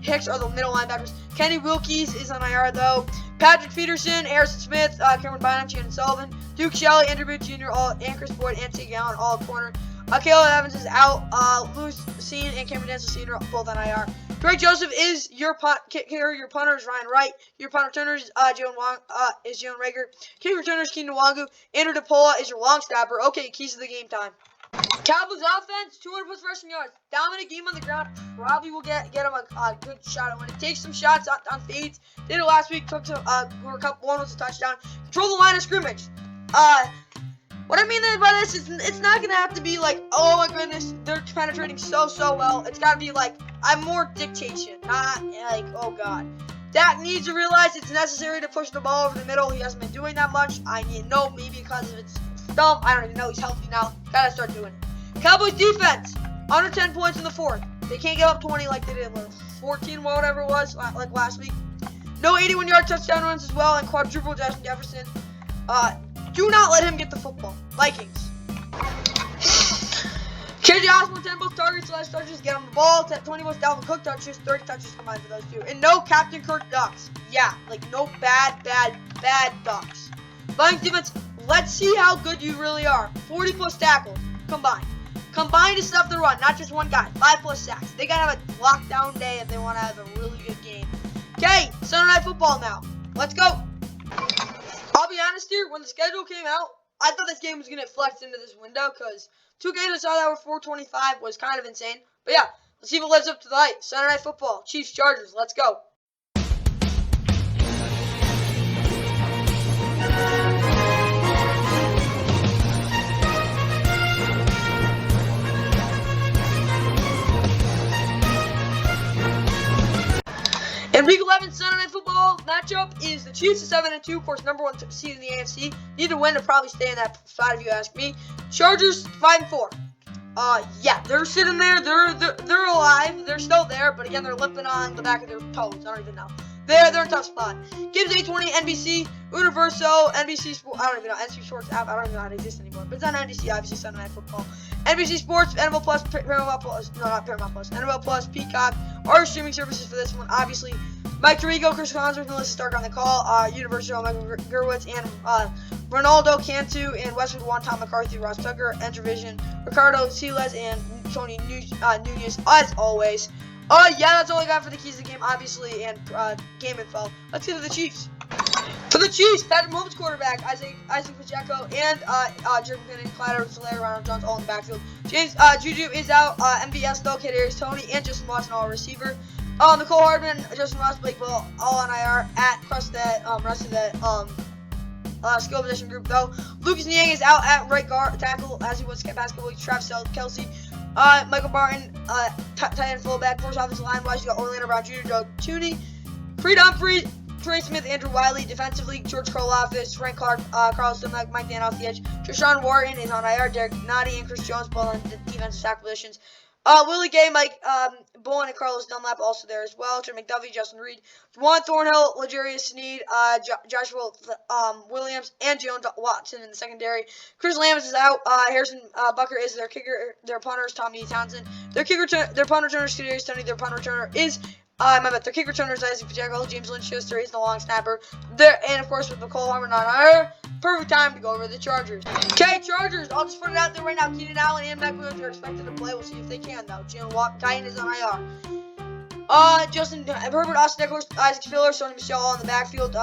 Hicks are the middle linebackers. Kenny Wilkes is on IR though. Patrick Peterson, Harrison Smith, Cameron Bynum, Shannon Sullivan, Duke Shelley, Andrew Booth Jr., and Chris Boyd and T. Gallen all at corner. Caleb Evans is out. Louis Sean and Cameron Dancer Sr. both on IR. Greg Joseph is your kicker. Your punter is Ryan Wright. Your punt returner is Jalen Rager. Kick returner is Keenan Wangu. Andrew DePola is your long snapper. Okay, keys to the game time. Cowboys offense, 200 plus rushing yards. Dominant game on the ground. Probably will get him a good shot at winning. Take some shots on fades. Did it last week. Took some. One was a touchdown. Control the line of scrimmage. What I mean by this is it's not gonna have to be like, oh my goodness, they're penetrating so well. It's gotta be like, I'm more dictation, not like, oh god. Dak needs to realize it's necessary to push the ball over the middle. He hasn't been doing that much. I need to know, maybe because of its thumb. I don't even know. He's healthy now. Gotta start doing it. Cowboys defense, under 10 points in the fourth. They can't get up 20 like they did, 14, whatever it was, like last week. No 81-yard touchdown runs as well, and quadruple Justin Jefferson. Do not let him get the football. Vikings. KJ Osborne, 10 plus targets, less touches, get him the ball. 20 plus Dalvin Cook touches, 30 touches combined for those two. And no Captain Kirk ducks. Yeah, like no bad ducks. Vikings defense, let's see how good you really are. 40 plus tackles combined. Combined to stuff the run, not just one guy. 5 plus sacks. They gotta have a lockdown day if they want to have a really good game. Okay, Sunday Night Football now. Let's go. I'll be honest here, when the schedule came out, I thought this game was going to flex into this window because 2 games I saw that were 425 was kind of insane. But yeah, let's see if it lives up to the hype. Sunday Night Football, Chiefs, Chargers, let's go. In Week 11 Sunday Night Football matchup is the Chiefs at 7-2, of course, number 1 seed in the AFC. Need to win to probably stay in that spot if you ask me. Chargers 5-4. Yeah, they're sitting there. They're alive. They're still there, but again, they're limping on the back of their toes. I don't even know. They're in a tough spot. Games 8:20, NBC, Universo, NBC Sports. I don't even know. NBC Sports app. I don't even know how it exists anymore. But it's on NBC, obviously, Sunday Night Football. NBC Sports, NFL Plus, Paramount Plus. No, not Paramount Plus. NFL Plus, Peacock. Our streaming services for this one, obviously. Mike Tirico, Chris Collinsworth, Melissa Stark on the call. Universo, Michael Gerwitz, and Ronaldo Cantu, and Westwood One, Tom McCarthy, Ross Tucker, Entervision, Ricardo Siles, and Tony Nunez, as always. Yeah, that's all I got for the keys of the game, obviously, and game info. Let's get to the Chiefs. For the Chiefs, Patrick Mahomes quarterback, Isaac Pacheco, and Jeremy Pinnen, Clyde Edwards-Helaire, Ronald Jones, all in the backfield. Juju is out, MVS though, Kadarius Toney, and Justin Watson, all receiver. Nicole Hardman, Justin Ross, Blake Bell, all on IR at rest of that skill position group though. Lucas Niang is out at right guard tackle as he was basketball. Travis Kelce. Michael Barton, tight end fullback. First offensive line wise, you got Orlando Brown Jr., Doug Tooney, Creed Humphrey, Trey Smith, Andrew Wiley. Defensively, George Karlaftis, Frank Clark, Carlos Dunlap, Mike Dan off the edge. Trishawn Wharton is on IR. Derek Nottie and Chris Jones both on the defensive tackle positions. Willie Gay, Mike Bowen, and Carlos Dunlap also there as well. Trey McDuffie, Justin Reed, Juan Thornhill, L'Jarius Sneed, Joshua Williams, and Jalen Watson in the secondary. Chris Lambs is out. Harrison Bucker is their kicker. Their punter is Tommy Townsend. Their punt returner is Kadarius Toney. Their punt returner is their kick returner is Isaac Pacheco. James Winchester is the long snapper. And of course with Nicole Harmon on IR. Perfect time to go over the Chargers. Okay, Chargers. I'll just put it out there right now. Keenan Allen and Mac Williams are expected to play. We'll see if they can, though. Jalen Guyton is on IR. Justin Herbert, Austin Eckler, Isaac Spiller, Sony Michel all in the backfield.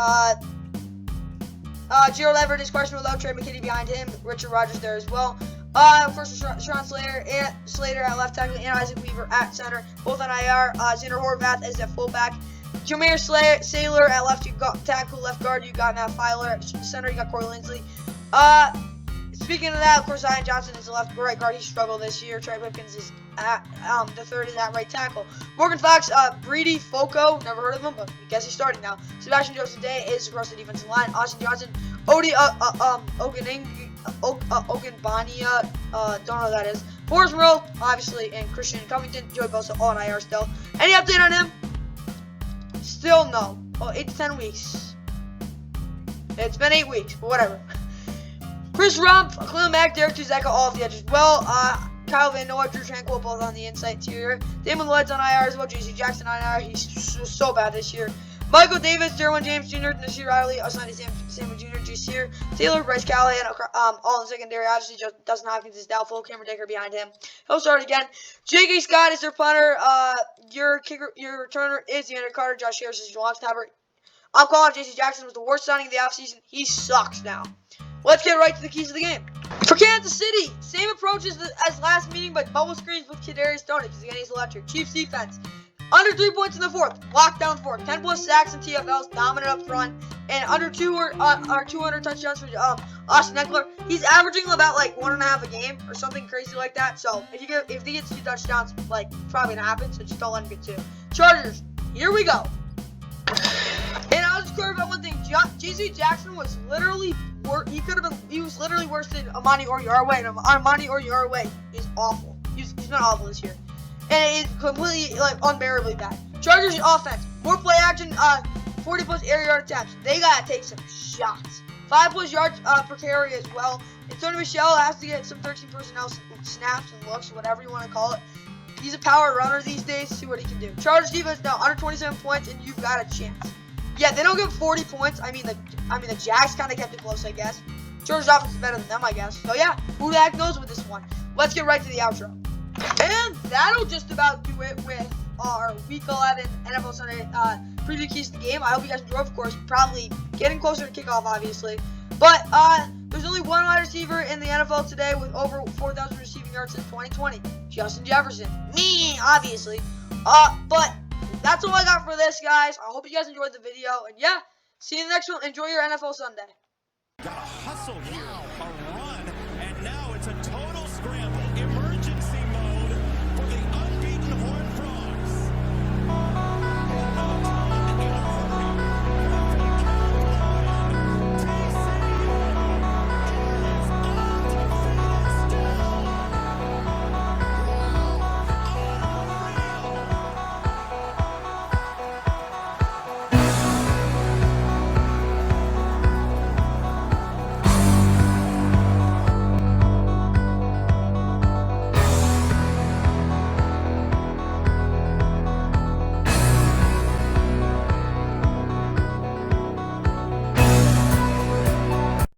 Gerald Everett is questionable without Trey McKinney behind him. Richard Rodgers there as well. Of course, Sean Slater at left tackle and Isaac Weaver at center, both on IR. Xander Horvath as at fullback. Jameer Saylor at left tackle, left guard. You got Matt Filer at center. You got Corey Linsley. Speaking of that, of course, Zion Johnson is the right guard. He struggled this year. Trey Pipkins is at the third is at right tackle. Morgan Fox, Breedy Foco, never heard of him, but I guess he's starting now. Sebastian Joseph Day is across the defensive line. Austin Johnson, Odie Ogunbania, don't know who that is. Forrest Merle, obviously, and Christian Covington. Joey Bosa all on IR still. Any update on him? Still no. Oh, 8 to 10 weeks. It's been 8 weeks, but whatever. Chris Rump, Khalil Mack, Derek Tuzeka, all off the edge as well. Kyle Van Noy, Drew Tranquil, both on the inside interior. Damon Lloyd's on IR as well. JC Jackson on IR. He's so bad this year. Michael Davis, Derwin James Jr., Nasir Riley, Osani Samuel Jr., Jasir Taylor, Bryce Callahan, all in secondary. Obviously, Dustin Hopkins is doubtful. Cameron Dicker behind him. He'll start again. J.K. Scott is their punter. Your returner is DeAndre Carter. Josh Harris is your long snapper. I'm calling J.C. Jackson was the worst signing of the offseason. He sucks now. Let's get right to the keys of the game. For Kansas City, same approach as last meeting, but bubble screens with Kadarius Toney, because again, he's electric. Chiefs defense. Under 3 points in the fourth. Lockdown fourth. 10 plus sacks and TFLs. Dominant up front. And under 200 touchdowns for Austin Eckler. He's averaging about like 1.5 a game or something crazy like that. So if he gets 2 touchdowns, like probably gonna happen. So just don't let him get 2. Chargers. Here we go. And I'll just clarify one thing. J.C. Jackson was literally he was literally worse than Amani Oruwariye. And Amani Oruwariye is awful. He's been awful this year. And it's completely, like, unbearably bad. Chargers offense. More play action, 40 plus air yard attempts. They gotta take some shots. 5 plus yards per carry as well. And Tony Michel has to get some 13 personnel snaps and looks, whatever you want to call it. He's a power runner these days. See what he can do. Chargers defense now under 27 points, and you've got a chance. Yeah, they don't give 40 points. I mean the Jags kind of kept it close, I guess. Chargers offense is better than them, I guess. So yeah, who the heck knows with this one? Let's get right to the outro. And that'll just about do it with our Week 11 NFL Sunday preview keys to the game. I hope you guys enjoyed, of course. Probably getting closer to kickoff, obviously. But there's only one wide receiver in the NFL today with over 4,000 receiving yards since 2020. Justin Jefferson. Me, obviously. But that's all I got for this, guys. I hope you guys enjoyed the video. And yeah, see you in the next one. Enjoy your NFL Sunday. Gotta hustle.